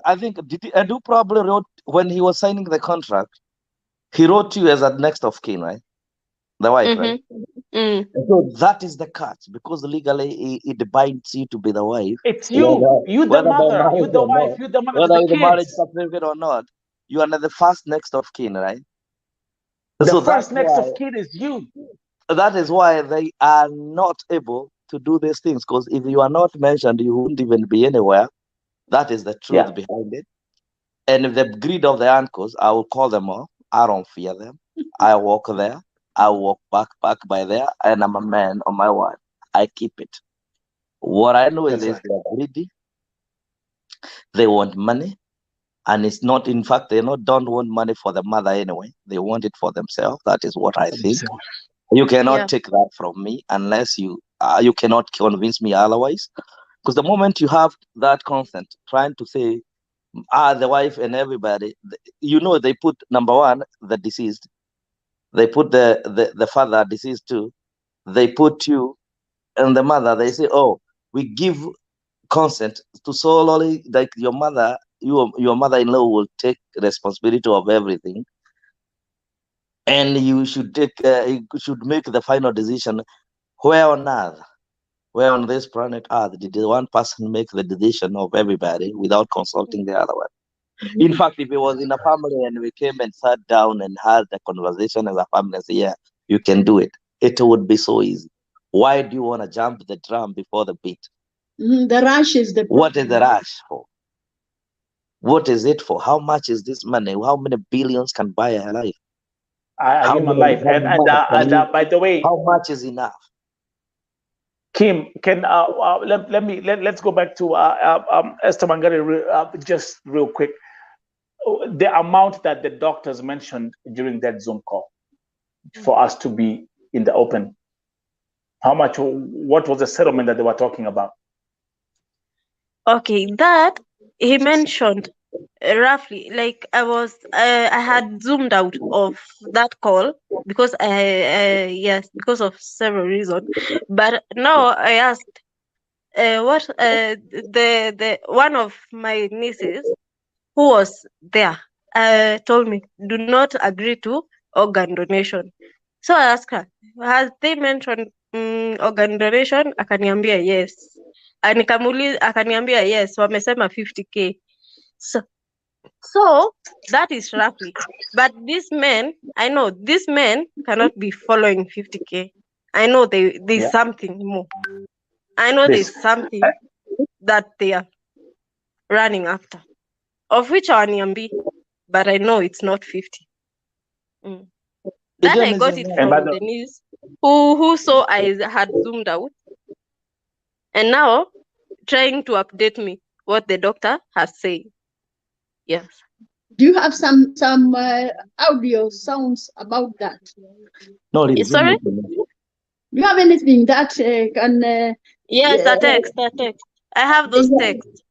S4: I think Edu probably wrote, when he was signing the contract, he wrote you as a next of kin, right? The wife, right? So that is the cut, because legally it binds you to be the wife.
S1: It's you. You the mother. You the wife. You the mother.
S4: Whether the marriage certificate or not, you are the first next of kin, right?
S1: The first next of kin is you.
S4: That is why they are not able to do these things, because if you are not mentioned, you wouldn't even be anywhere. That is the truth behind it. And if the greed of the uncles, I will call them all. I don't fear them. I walk there. I walk back by there, and I'm a man on my word. I keep it. What I know is they are greedy. They want money, and it's not. In fact, don't want money for the mother anyway. They want it for themselves. That is what I think. You cannot take that from me unless you cannot convince me otherwise. Because the moment you have that consent, trying to say, the wife and everybody, they put number one, the deceased. They put the father deceased too. They put you and the mother. They say, oh, we give consent to solely, like your mother, your mother-in-law will take responsibility of everything, and you should make the final decision. Where on earth, where on this planet Earth, did one person make the decision of everybody without consulting the other one? In fact, if it was in a family and we came and sat down and had a conversation as a family, say, yeah, you can do it, it would be so easy. Why do you want to jump the drum before the beat?
S5: The rush is the problem.
S4: What is the rush for? What is it for? How much is this money? How many billions can buy a life?
S1: A human life. And by the way,
S4: how much is enough?
S1: Kim, let's go back to Esther Mangari just real quick. The amount that the doctors mentioned during that Zoom call for us to be in the open, how much? What was the settlement that they were talking about?
S2: Okay, that he mentioned roughly, like I had zoomed out of that call because because of several reasons. But now I asked, what the one of my nieces who was there told me, do not agree to organ donation. So I asked her, has they mentioned organ donation? Akaniambia yes. Nikamuuliza, akaniambia yes, wamesema 50K. So that is roughly. But these men, I know these men cannot be following 50K. I know there's something more. I know there's something that they are running after, of which I am, but I know it's not 50. That I got it from Denise, who saw I had zoomed out, and now trying to update me what the doctor has said. Yes.
S5: Do you have some audio sounds about that?
S4: No,
S2: sorry.
S5: Do you have anything that can?
S2: Yes, the text. I have those texts.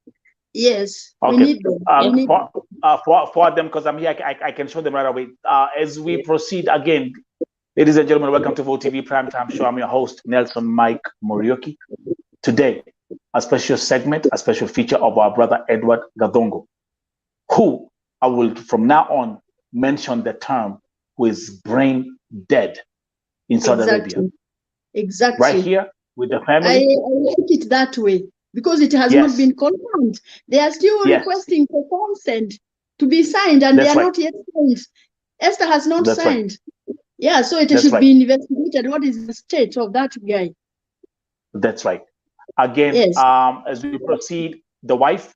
S5: Yes,
S1: okay.
S5: we need them.
S1: forward them because I'm here. I can show them right away. As we proceed again, ladies and gentlemen, welcome to Vote TV Primetime Show. I'm your host, Nelson Mike Morioki. Today, a special segment, a special feature of our brother Edwin Gathungu, who I will from now on mention the term who is brain dead in Saudi Arabia.
S5: Exactly.
S1: Right here with the family.
S5: I like it that way because it has not been confirmed. They are still requesting for consent to be signed, and they are not yet signed. Esther has not signed. Yeah, so it should be investigated. What is the state of that guy?
S1: That's right. Again, as we proceed, the wife,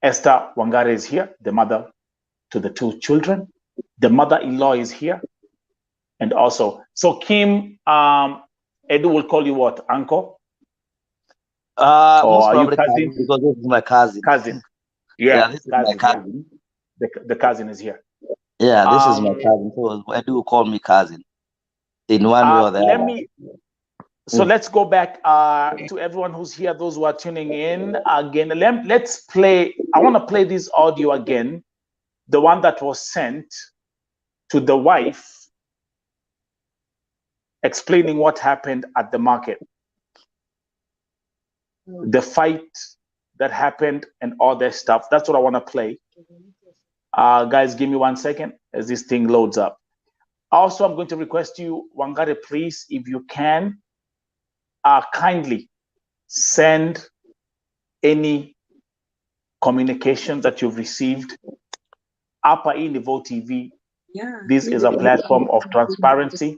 S1: Esther Wangare, is here, the mother to the two children. The mother-in-law is here. And also, so Kim, Edu will call you what, uncle?
S4: Or are you cousin? Because this is my cousin.
S1: Cousin. Yeah, this is my cousin. The cousin is here.
S4: Yeah, this is my cousin. So Edu will call me cousin in one way or the other.
S1: So let's go back to everyone who's here, those who are tuning in. Again, let's play. I want to play this audio again, the one that was sent to the wife, explaining what happened at the market, the fight that happened and all that stuff. That's what I want to play. Guys, give me 1 second as this thing loads up. Also, I'm going to request you, Wangare, please, if you can, kindly send any communication that you've received. Apa in Vote TV. This is a platform of transparency,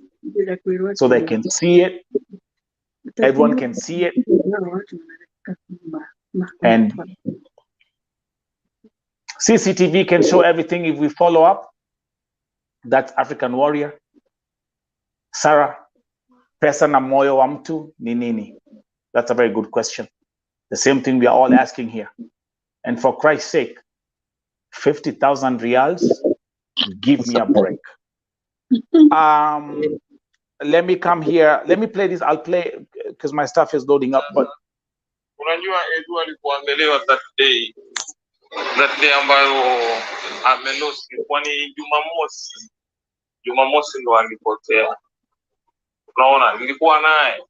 S1: so they can see it. Everyone can see it. And CCTV can show everything if we follow up. That's African Warrior. Sarah, pesa na moyo wa mtu ni nini? That's a very good question. The same thing we are all asking here. And for Christ's sake, 50,000 reals, give me a break. Let me come here. Let me play this. I'll play because my stuff is loading up. But
S6: unajua Edu alikuangelewa that day ambayo amelosi, kwani Jumamosi ndo alipotea. Unaona, nilikuwa naye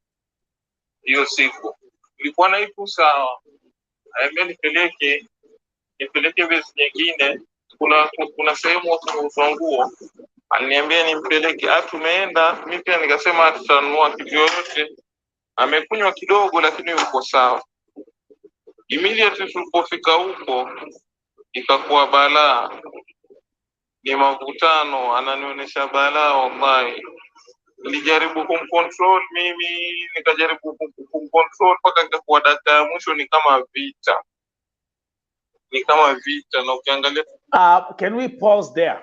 S6: hiyo siku, nilikuwa na ipo sawa, nipeleke besi nyingine. Kuna sehemu wa nguo aliniambia nimpeleke. Tumeenda, mimi pia nikasema tutanunua kitu yoyote. Amekunywa kidogo lakini yuko sawa. Immediately tulipofika huko ikakuwa balaa, ni mavutano, ananionyesha balaa. Wallahi nilijaribu kumcontrol mimi, nikajaribu kumcontrol mpaka ikakuwa dakika ya mwisho ni kama vita. Na ukiangalia
S1: can we pause there?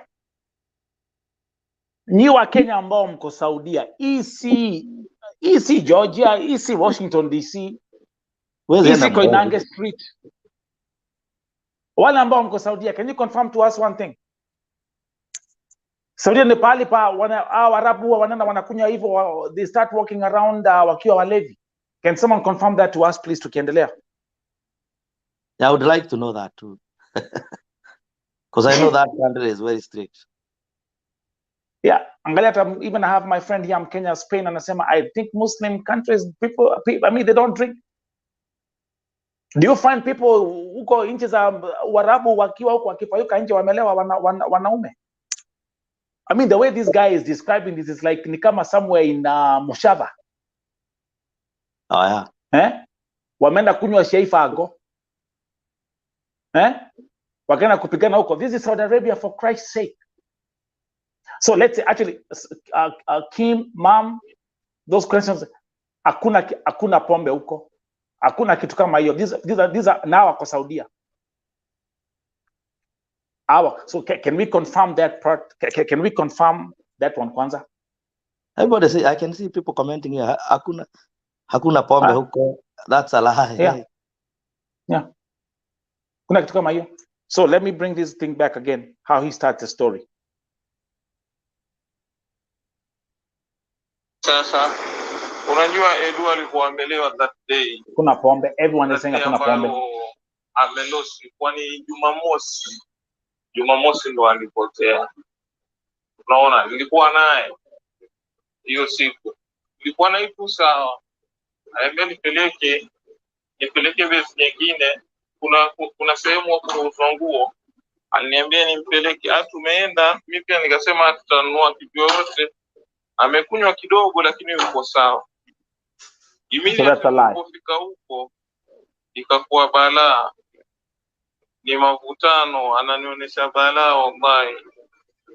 S1: Nyi wa Kenya ambao mko Saudia, EC Georgia, EC Washington DC, EC Koinange Street, wale ambao mko Saudia, can you confirm to us one thing? Saudia ni pahali pa Waarabu wanaenda wanakunywa hivyo, they start walking around wakiwa walevi. Can someone confirm that to us please, tukiendelea?
S4: Yeah, I would like to know that too. Because I know that country is very strict.
S1: Yeah, angalia, even I have my friend here in Kenya, Spain, anasema I think Muslim countries, people, I mean, they don't drink. Do you find people huko nchi za Waarabu wakiwa huko wakifayuka nje wamelewa wanaume? I mean, the way this guy is describing this is like ni kama somewhere in Mushava.
S4: Oh yeah.
S1: Wameenda kunywa sheifa ago. Wakaenda kupigana huko. This is Saudi Arabia, for Christ's sake. So let's say actually, Kim, mom, those questions, hakuna pombe huko, hakuna kitu kama hiyo. These are now wako Saudia. So can we confirm that part? Can we confirm that one kwanza?
S4: Everybody say, I can see people commenting here. Hakuna pombe huko. That's a lie.
S1: Yeah. Kuna kitu kama hiyo. So let me bring this thing back again, how he starts the story.
S6: Sasa unajua Edu alikuambelewa that day.
S1: Kuna pombe, everyone is saying kuna pombe.
S6: Amelosi, kwani Jumamosi Jumamosi ndo alipotea. Unaona, nilikuwa naye hiyo siku, nilikuwa na itu sawa, aambia nipeleke besi nyingine, kuna sehemu kuuzwa nguo, aliniambia nimpeleke. Tumeenda, mimi pia nikasema tutanunua kitu yote. Amekunywa kidogo lakini yuko sawa. Nilipofika huko ikakuwa balaa, ni mavutano, ananionyesha balaa wallahi.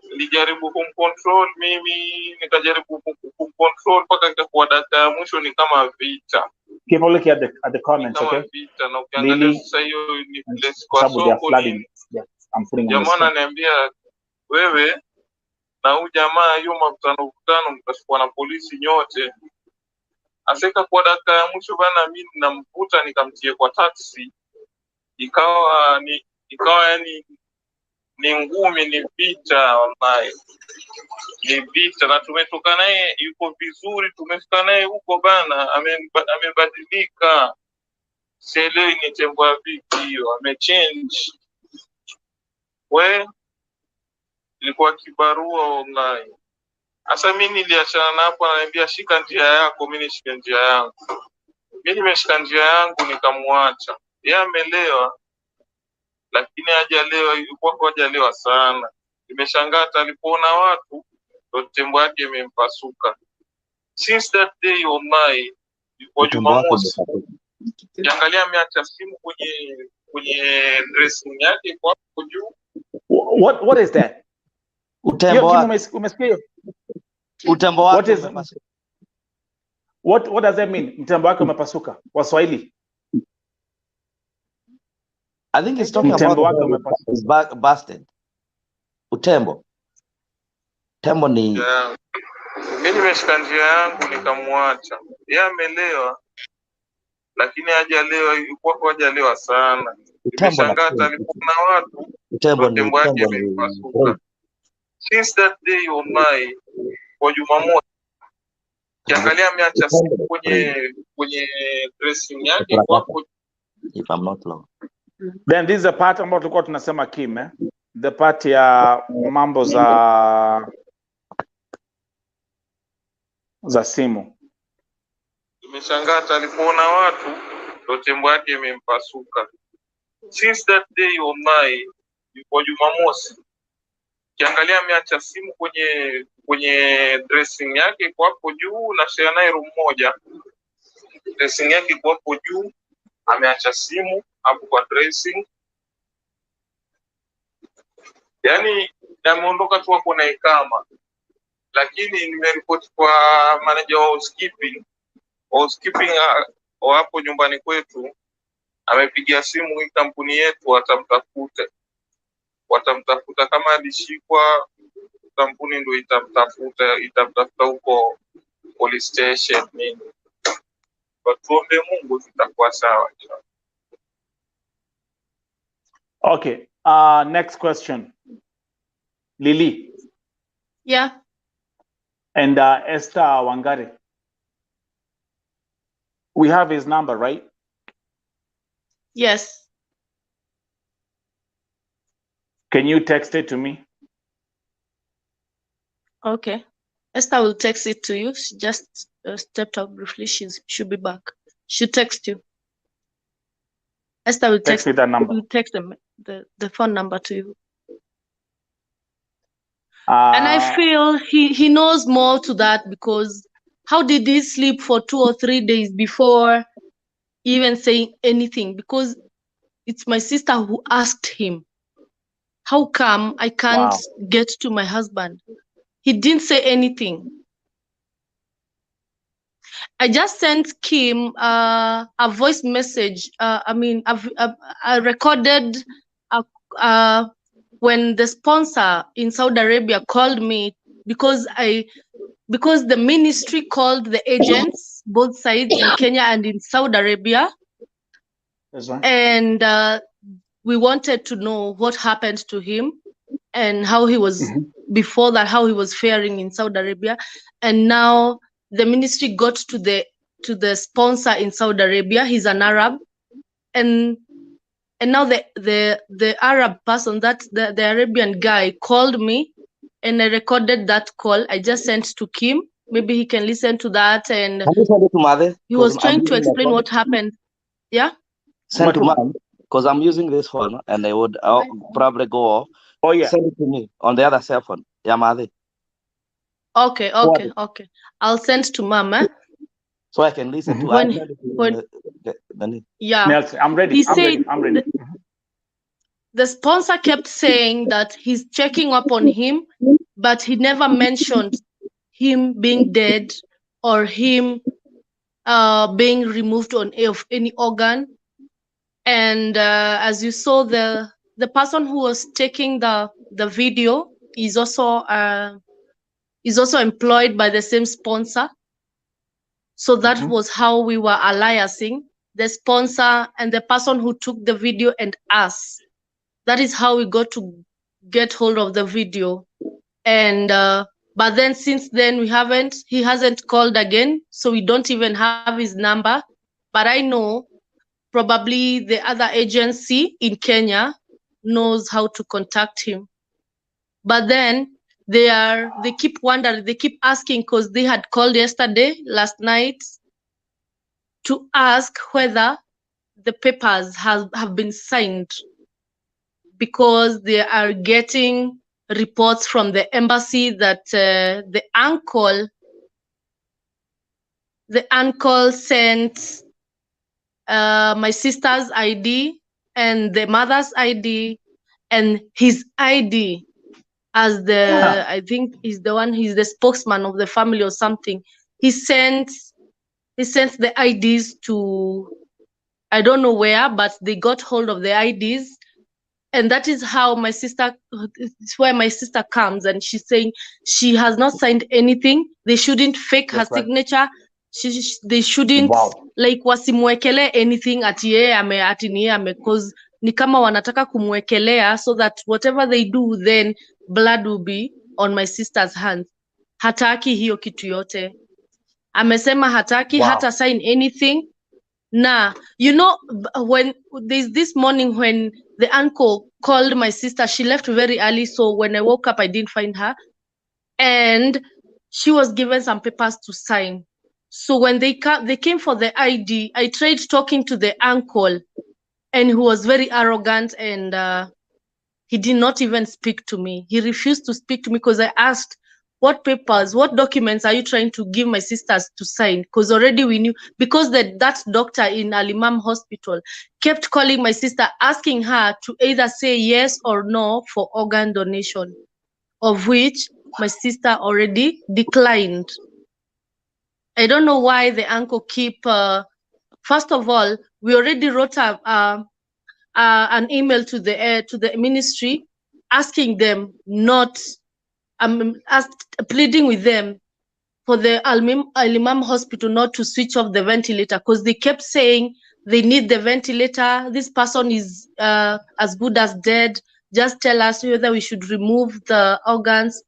S6: Nilijaribu kumcontrol mimi, nikajaribu kumcontrol mpaka ikakuwa dakika ya mwisho ni kama vita.
S1: Keep on looking at the comments, okay?
S6: Vita, na ukiangalia sasa hiyo ni place kwa soko. Jamaa ananiambia wewe na huyu jamaa hiyo mavutano mtashikwa na polisi nyote. Aseka kwa dakika ya mwisho bana, mimi namvuta nikamtie kwa taxi. Ikawa yani ni ngumi, ni vita wallahi. Ni vita, na tumetoka naye yuko vizuri, tumefika naye huko bana, amebadilika. Sielewi ni tembo ya vipi hiyo, amechange. Ilikuwa kibarua wallahi. Asa mimi niliachana na hapo, ananiambia shika njia yako, mimi nishike njia yangu. Mimi nimeshika njia yangu nikamwacha. Yeye amelewa, lakini hajalewa, yuko hajalewa sana. Nimeshangaa hata alipoona watu ndo tembo yake imempasuka. Since that day wallahi, yuko Jumamosi. Kiangalia ameacha simu kwenye dressing yake kwa juu.
S1: What is that?
S4: Utembo wake.
S1: Umesikia?
S4: Utembo wake.
S1: What does that mean? Mtembo wake umepasuka. Waswahili.
S4: I think he's talking about his back busted. Utembo. Tembo ni
S6: mimi nimeshika njia yangu nikamwacha. Yeye amelewa, lakini hajalewa, yuko hajalewa sana. Nimeshangaa hata alipoona watu tembo yake imepasuka. Since that day wallahi, kwa Jumamosi kiangalia ameacha simu kwenye dressing yake kwa
S4: if I'm not wrong.
S1: Then this is a part ambao tulikuwa tunasema Kim, the part ya mambo za simu.
S6: Nimeshangaa hata alipoona watu ndo tembo yake imempasuka. Since that day wallahi, kwa Jumamosi kiangalia ameacha simu kwenye dressing yake kwa hapo juu, na share naye room moja. Dressing yake kwa hapo juu, ameacha simu hapo kwa dressing. Yani ameondoka tu hapo na ikama. Lakini nimeripoti kwa manager wa housekeeping hapo nyumbani kwetu, amepigia simu hii kampuni yetu, watamtafuta kama alishikwa, kampuni ndio itamtafuta huko police station nini. Tuombe Mungu tutakuwa sawa.
S1: Okay, next question. Lily.
S3: Yeah.
S1: And Esther Wangari. We have his number, right?
S3: Yes.
S1: Can you text it to me?
S3: Okay. Esther will text it to you. She just stepped out briefly. She'll be back. She'll text you. Esther will text
S1: me that number.
S3: Will text the phone number to you. And I feel he knows more to that, because how did he sleep for 2 or 3 days before even saying anything? Because it's my sister who asked him, how come I can't get to my husband? He didn't say anything. I just sent Kim a voice message. I recorded when the sponsor in Saudi Arabia called me, because the ministry called the agents, both sides in Kenya and in Saudi Arabia.
S1: That's right.
S3: And we wanted to know what happened to him and how he was before that, how he was faring in Saudi Arabia. And now the ministry got to the sponsor in Saudi Arabia. He's an Arab, and And now the Arab person, that the Arabian guy, called me, and I recorded that call. I just sent to Kim. Maybe he can listen to that. And
S4: Can you send it to Mother?
S3: he was trying to explain what happened. Yeah.
S4: Send to Mom, because I'm using this phone, and I'll probably go off.
S1: Oh yeah.
S4: Send it to me on the other cell phone. Yeah, Mother.
S3: Okay. I'll send to Mama.
S4: So I can listen to it.
S3: Yeah.
S1: Nelson, I'm ready. I'm ready.
S3: The sponsor kept saying that he's checking up on him, but he never mentioned him being dead or him being removed of any organ. And as you saw, the person who was taking the video is also employed by the same sponsor. So that was how we were alliancing, the sponsor and the person who took the video and us. That is how we got to get hold of the video. And but then since then he hasn't called again, so we don't even have his number. But I know probably the other agency in Kenya knows how to contact him. But then they keep wondering, they keep asking, because they had called last night, to ask whether the papers have been signed, because they are getting reports from the embassy that the uncle sent my sister's ID and the mother's ID and his ID as I think he's the spokesman of the family or something. He sent the IDs to, I don't know where, but they got hold of the IDs. And that is how it's where my sister comes, and she's saying she has not signed anything. They shouldn't fake her signature. They shouldn't like wasimwekele anything ati yeye because ni kama wanataka kumwekelea so that whatever they do, then blood will be on my sister's hands. Hataki hiyo kitu yote. Amesema hataki hata sign anything. Nah, you know, when this morning when the uncle called my sister, she left very early, so when I woke up I didn't find her, and she was given some papers to sign. So when they came for the ID, I tried talking to the uncle, and he was very arrogant, and he did not even speak to me. He refused to speak to me because I asked, what papers, what documents are you trying to give my sisters to sign? Because already we knew, because that doctor in Al-Imam Hospital kept calling my sister, asking her to either say yes or no for organ donation, of which my sister already declined. I don't know why the uncle keep, first of all, we already wrote an email to the ministry asking them not, pleading with them for the Al-Imam Hospital not to switch off the ventilator, because they kept saying they need the ventilator. This person is as good as dead. Just tell us whether we should remove the organs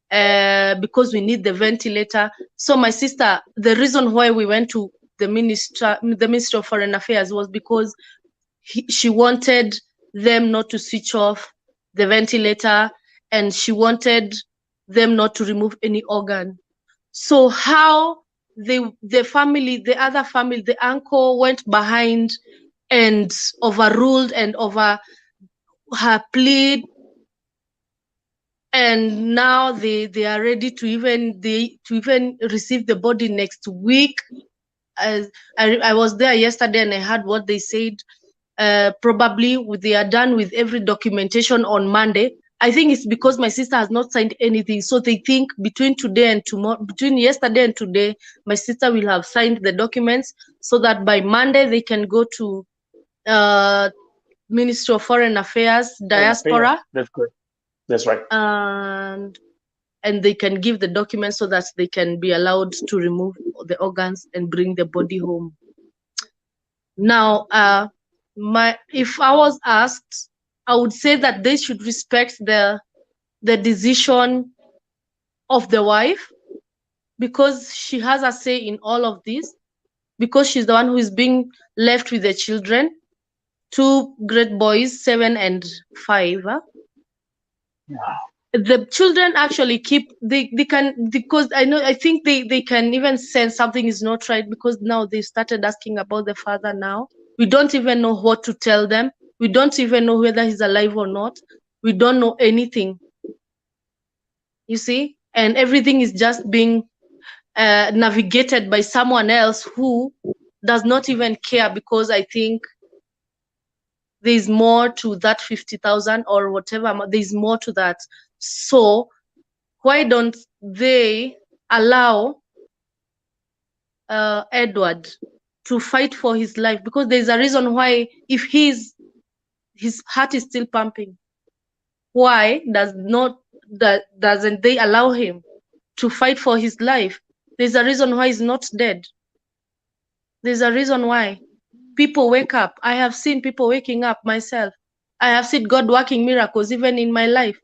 S3: because we need the ventilator. So my sister, the reason why we went to the Ministry of Foreign Affairs was because she wanted them not to switch off the ventilator, and she wanted them not to remove any organ. So how the other family, the uncle went behind and overruled and over her plea, and now they are ready to even receive the body next week. As I was there yesterday and I heard what they said. Probably they are done with every documentation on Monday. I think it's because my sister has not signed anything. So they think between yesterday and today, my sister will have signed the documents so that by Monday they can go to Ministry of Foreign Affairs, Diaspora.
S1: That's correct. That's right.
S3: And they can give the documents so that they can be allowed to remove the organs and bring the body home. Now, if I was asked, I would say that they should respect the decision of the wife, because she has a say in all of this, because she's the one who is being left with the children. two great boys, 7 and 5.
S1: Yeah.
S3: The children actually keep, they can, because I think they can even sense something is not right, because now they started asking about the father now. We don't even know what to tell them. We don't even know whether he's alive or not. We don't know anything. You see? And everything is just being navigated by someone else who does not even care, because I think there's more to that 50,000 or whatever. There's more to that. So why don't they allow Edward to fight for his life? Because there's a reason why, if his heart is still pumping, why doesn't they allow him to fight for his life? There's a reason why he's not dead. There's a reason why. People wake up. I have seen people waking up myself. I have seen God working miracles even in my life,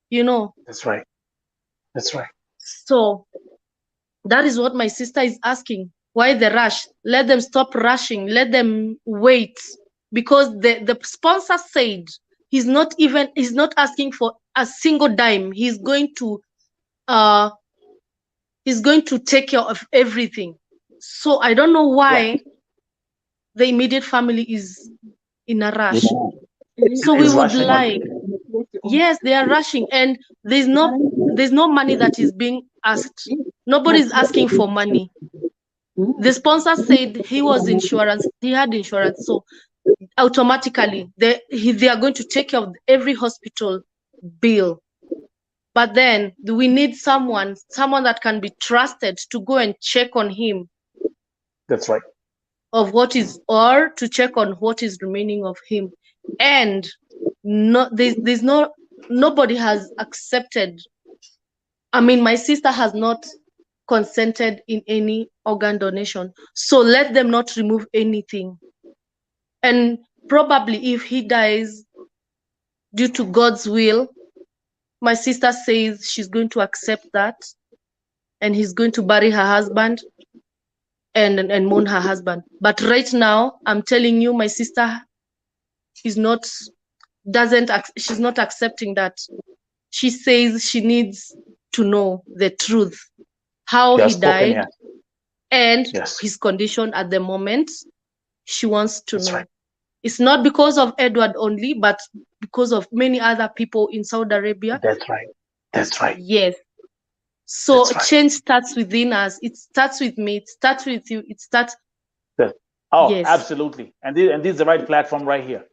S3: you know.
S1: That's right. That's right.
S3: So that is what my sister is asking. Why the rush? Let them stop rushing. Let them wait. Because the sponsor said he's not asking for a single dime. He's going to take care of everything. So I don't know why the immediate family is in a rush. So we would like, yes, they are rushing, and there's no money that is being asked. Nobody's asking for money. The sponsor said he had insurance, so automatically they are going to take care of every hospital bill. But then we need someone that can be trusted to go and check on him.
S1: That's right.
S3: Or to check on what is remaining of him. And nobody has accepted. I mean, my sister has not consented in any organ donation. So let them not remove anything. And probably if he dies due to God's will, my sister says she's going to accept that, and he's going to bury her husband and mourn her husband. But right now, I'm telling you, my sister she's not accepting that. She says she needs to know the truth, how he died, and his condition at the moment. She wants to know.
S1: Right.
S3: It's not because of Edward only, but because of many other people in Saudi Arabia.
S1: That's right. That's right.
S3: Yes. So change starts within us. It starts with me. It starts with you. It starts.
S1: Oh,
S3: yes.
S1: Absolutely. And this is the right platform right here.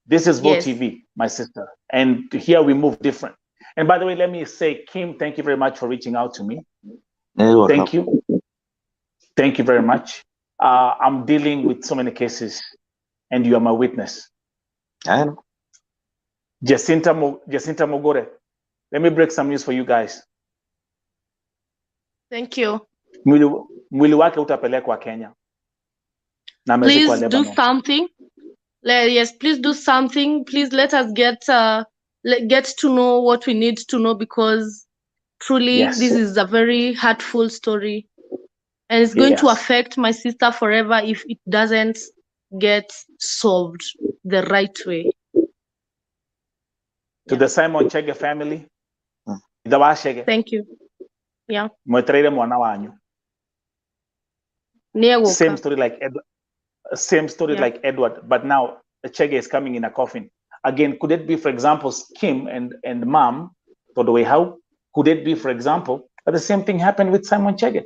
S1: This is Vote TV, my sister. And here we move different. And by the way, let me say, Kim, thank you very much for reaching out to me. Thank you. Thank you very much. I'm dealing with so many cases, and you are my witness.
S4: I know.
S1: Jacinta Mogore, let me break some news for you guys.
S3: Thank you.
S1: Mwili wake utapelekwa Kenya.
S3: Please do something. Yes, please do something. Please let us get to know what we need to know, because truly this is a very hurtful story, and it's going to affect my sister forever if it doesn't get solved the right way.
S1: To the Simon Chege family,
S3: thank you. Yeah.
S1: Same story like Edward, but now Chege is coming in a coffin. Again, could it be, for example, Kim and Mom, for the way how? Could it be, for example, that the same thing happened with Simon Chege?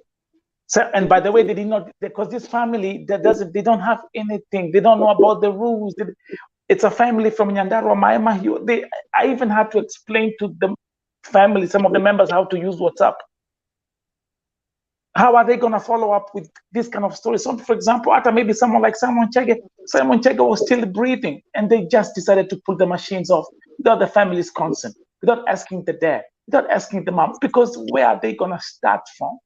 S1: So, and by the way, they did not, because this family they don't have anything. They don't know about the rules. It's a family from Nyandarua, Maema. I even had to explain to the family, some of the members, how to use WhatsApp. How are they going to follow up with this kind of story? So, for example, after maybe someone like Simon Chege was still breathing, and they just decided to pull the machines off without the family's consent, without asking the dad, without asking the mom, because where are they going to start from?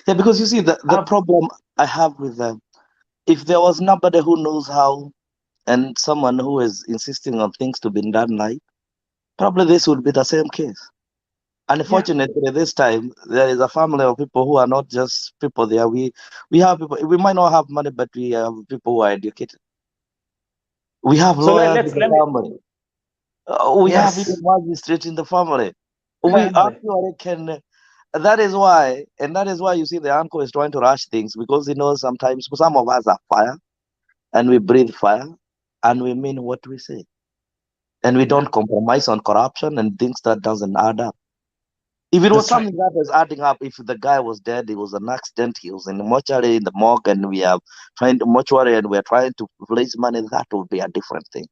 S4: Yeah, because you see, the problem I have with them, if there was nobody who knows how, and someone who is insisting on things to be done right, probably this would be the same case. Unfortunately, this time there is a family of people who are not just people there. We have people. We might not have money, but we have people who are educated. We have lawyers in the family. We have even magistrates in the family. We actually can. That is why you see the uncle is trying to rush things, because he knows sometimes some of us are fire, and we breathe fire, and we mean what we say, and we don't compromise on corruption and things that doesn't add up. If it was something that was adding up, if the guy was dead, it was an accident, he was in the mortuary, in the morgue, and we are trying to mortuary and we're trying to raise money, that would be a different thing.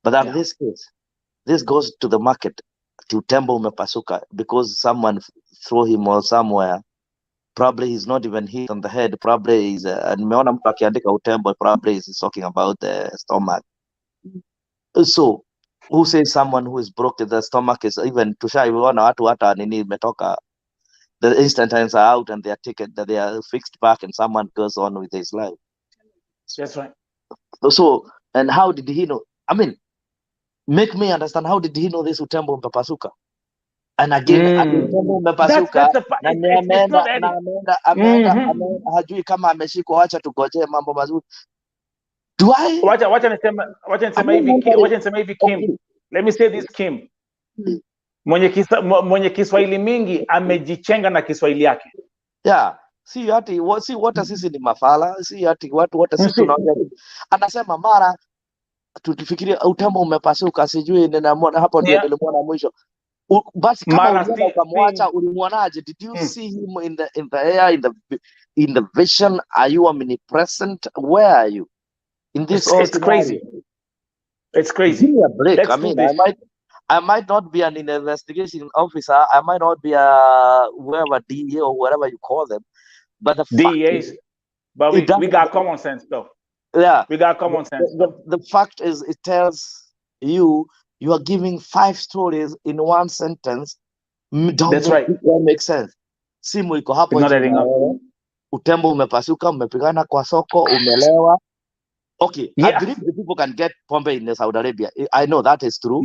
S4: But in this case, this goes to the market, to Tembo Umepasuka, because someone threw him or somewhere. Probably he's not even hit on the head. Probably he's nimeona mtu akiandika utembo, probably he's talking about the stomach. So who says someone who is broke the stomach is even tushaiona watu hata nini imetoka, the instantaneous are out and they are taken, that they are fixed back, and someone goes on with his life.
S1: That's right.
S4: So, and how did he know? I mean, make me understand, how did he know this utembo umepasuka? And again, utembo umepasuka ameenda hajui kama ameshikwa. Wacha tugojee mambo mazuri.
S1: Wacha nisema hivi Kim. Let me say this, Kim. Mwenye Kiswahili mingi amejichenga na Kiswahili yake.
S4: Yeah. Si wote sisi ni mafala, si ati watu wote sisi tunaongea. Anasema mara tukifikiria utembo umepasuka, sijui ninamwona hapo, ndio nilimwona mwisho. Basi kama uliona ukamwacha, ulimwonaje? Did you see him in the air, in the vision? Are you omnipresent? Where are you in this?
S1: It's crazy. It's crazy.
S4: Give me a break. Let's, I mean, I might not be an investigation officer. I might not be a whoever DEA or whatever you call them, but the
S1: DEAs. But we got common sense though.
S4: Yeah,
S1: we got common sense.
S4: The fact is, it tells you are giving 5 stories in one sentence.
S1: That's right.
S4: That makes sense. Simu iko hapo, utembo umepasuka, umepigana kwa soko, umelewa. Okay, I believe the people can get pombe in Saudi Arabia. I know that is true,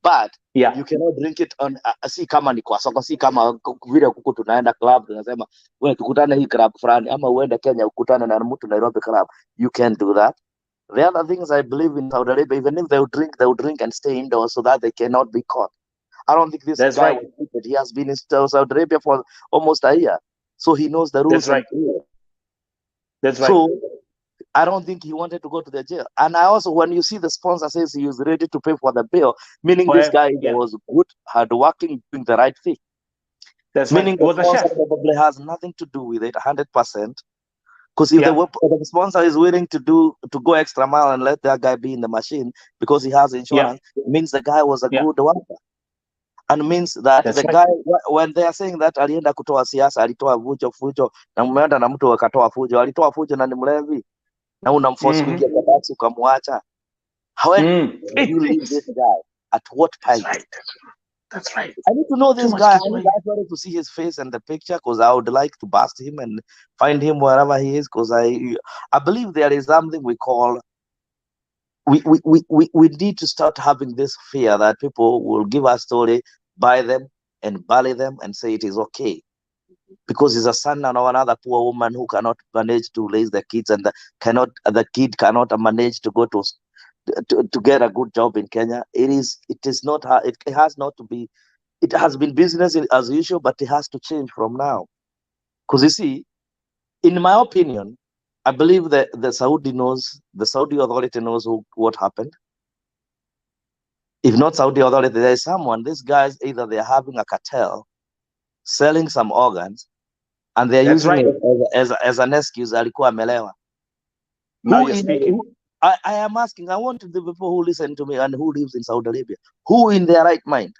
S4: but you cannot drink it on. Si kama ni kwa soko, si kama vile kuku tunaenda club tunasema wewe tukutane hii club fulani, ama uende Kenya ukutane na mtu Nairobi club. You can't do that. The other things I believe in Saudi Arabia, even if they would drink and stay indoors so that they cannot be caught. I don't think this guy was stupid. He has been in Saudi Arabia for almost a year, so he knows the rules.
S1: That's right. That's right.
S4: So I don't think he wanted to go to the jail. And I also, when you see the sponsor says he was ready to pay for the bail, meaning this guy was good, hardworking, doing the right thing.
S1: That's
S4: meaning
S1: right.
S4: The sponsor probably has nothing to do with it, 100%. Because if the sponsor is willing to go extra mile and let that guy be in the machine because he has insurance, it means the guy was a good worker. And means that the guy, when they are saying that alienda kutoa siasa, alitoa fujo, na umeenda na mtu akatoa fujo, alitoa fujo na ni mlevi, na unamforce kuingia kwa taxi ukamwacha. However, you leave this guy at what price?
S1: That's right.
S4: I need to know this guy. I need actually to see his face and the picture, because I would like to bust him and find him wherever he is, because I believe there is something we call, we need to start having this fear that people will give us story, buy them and bury them and say it is okay. Because he's a son of another poor woman who cannot manage to raise the kids, and the kid cannot manage to go to get a good job in Kenya. It has been business as usual, but it has to change from now. Because you see, in my opinion, I believe that the Saudi authority knows what happened. If not Saudi authority, there is someone, these guys, either they're having a cartel, selling some organs, and they're using it as an excuse. Alikuwa amelewa.
S1: Now you're speaking.
S4: I am asking, I want the people who listen to me and who lives in Saudi Arabia, who in their right mind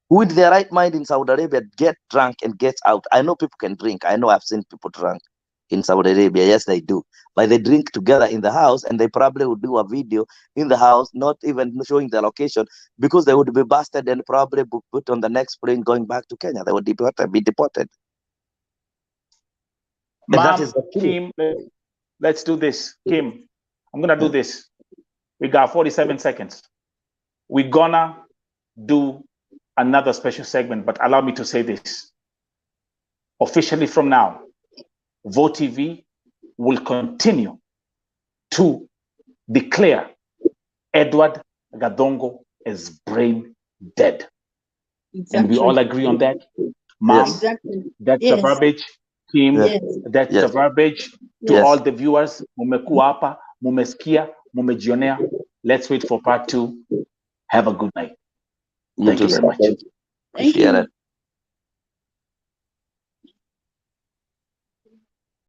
S4: in Saudi Arabia get drunk and gets out? I know people can drink. I know I've seen people drunk in Saudi Arabia. Yes, they do. But they drink together in the house, and they probably would do a video in the house, not even showing the location, because they would be busted and probably put on the next plane going back to Kenya. They would be deported. And that is the
S1: Kim, let's do this. Kim, I'm going to do this. We got 47 seconds. We're going to do another special segment, but allow me to say this. Officially from now, Vote TV will continue to declare Edward Gathungu is brain dead.
S3: Exactly.
S1: And we all agree on that. Mom,
S5: Exactly.
S1: that's
S5: Yes.
S1: the verbiage. Team,
S5: Yes.
S1: that's
S4: Yes.
S1: the verbiage. To
S4: Yes.
S1: all the viewers, mumekuwa hapa, mumesikia, mumejionea. Let's wait for part 2. Have a good night. Thank you very much.
S4: Appreciate it.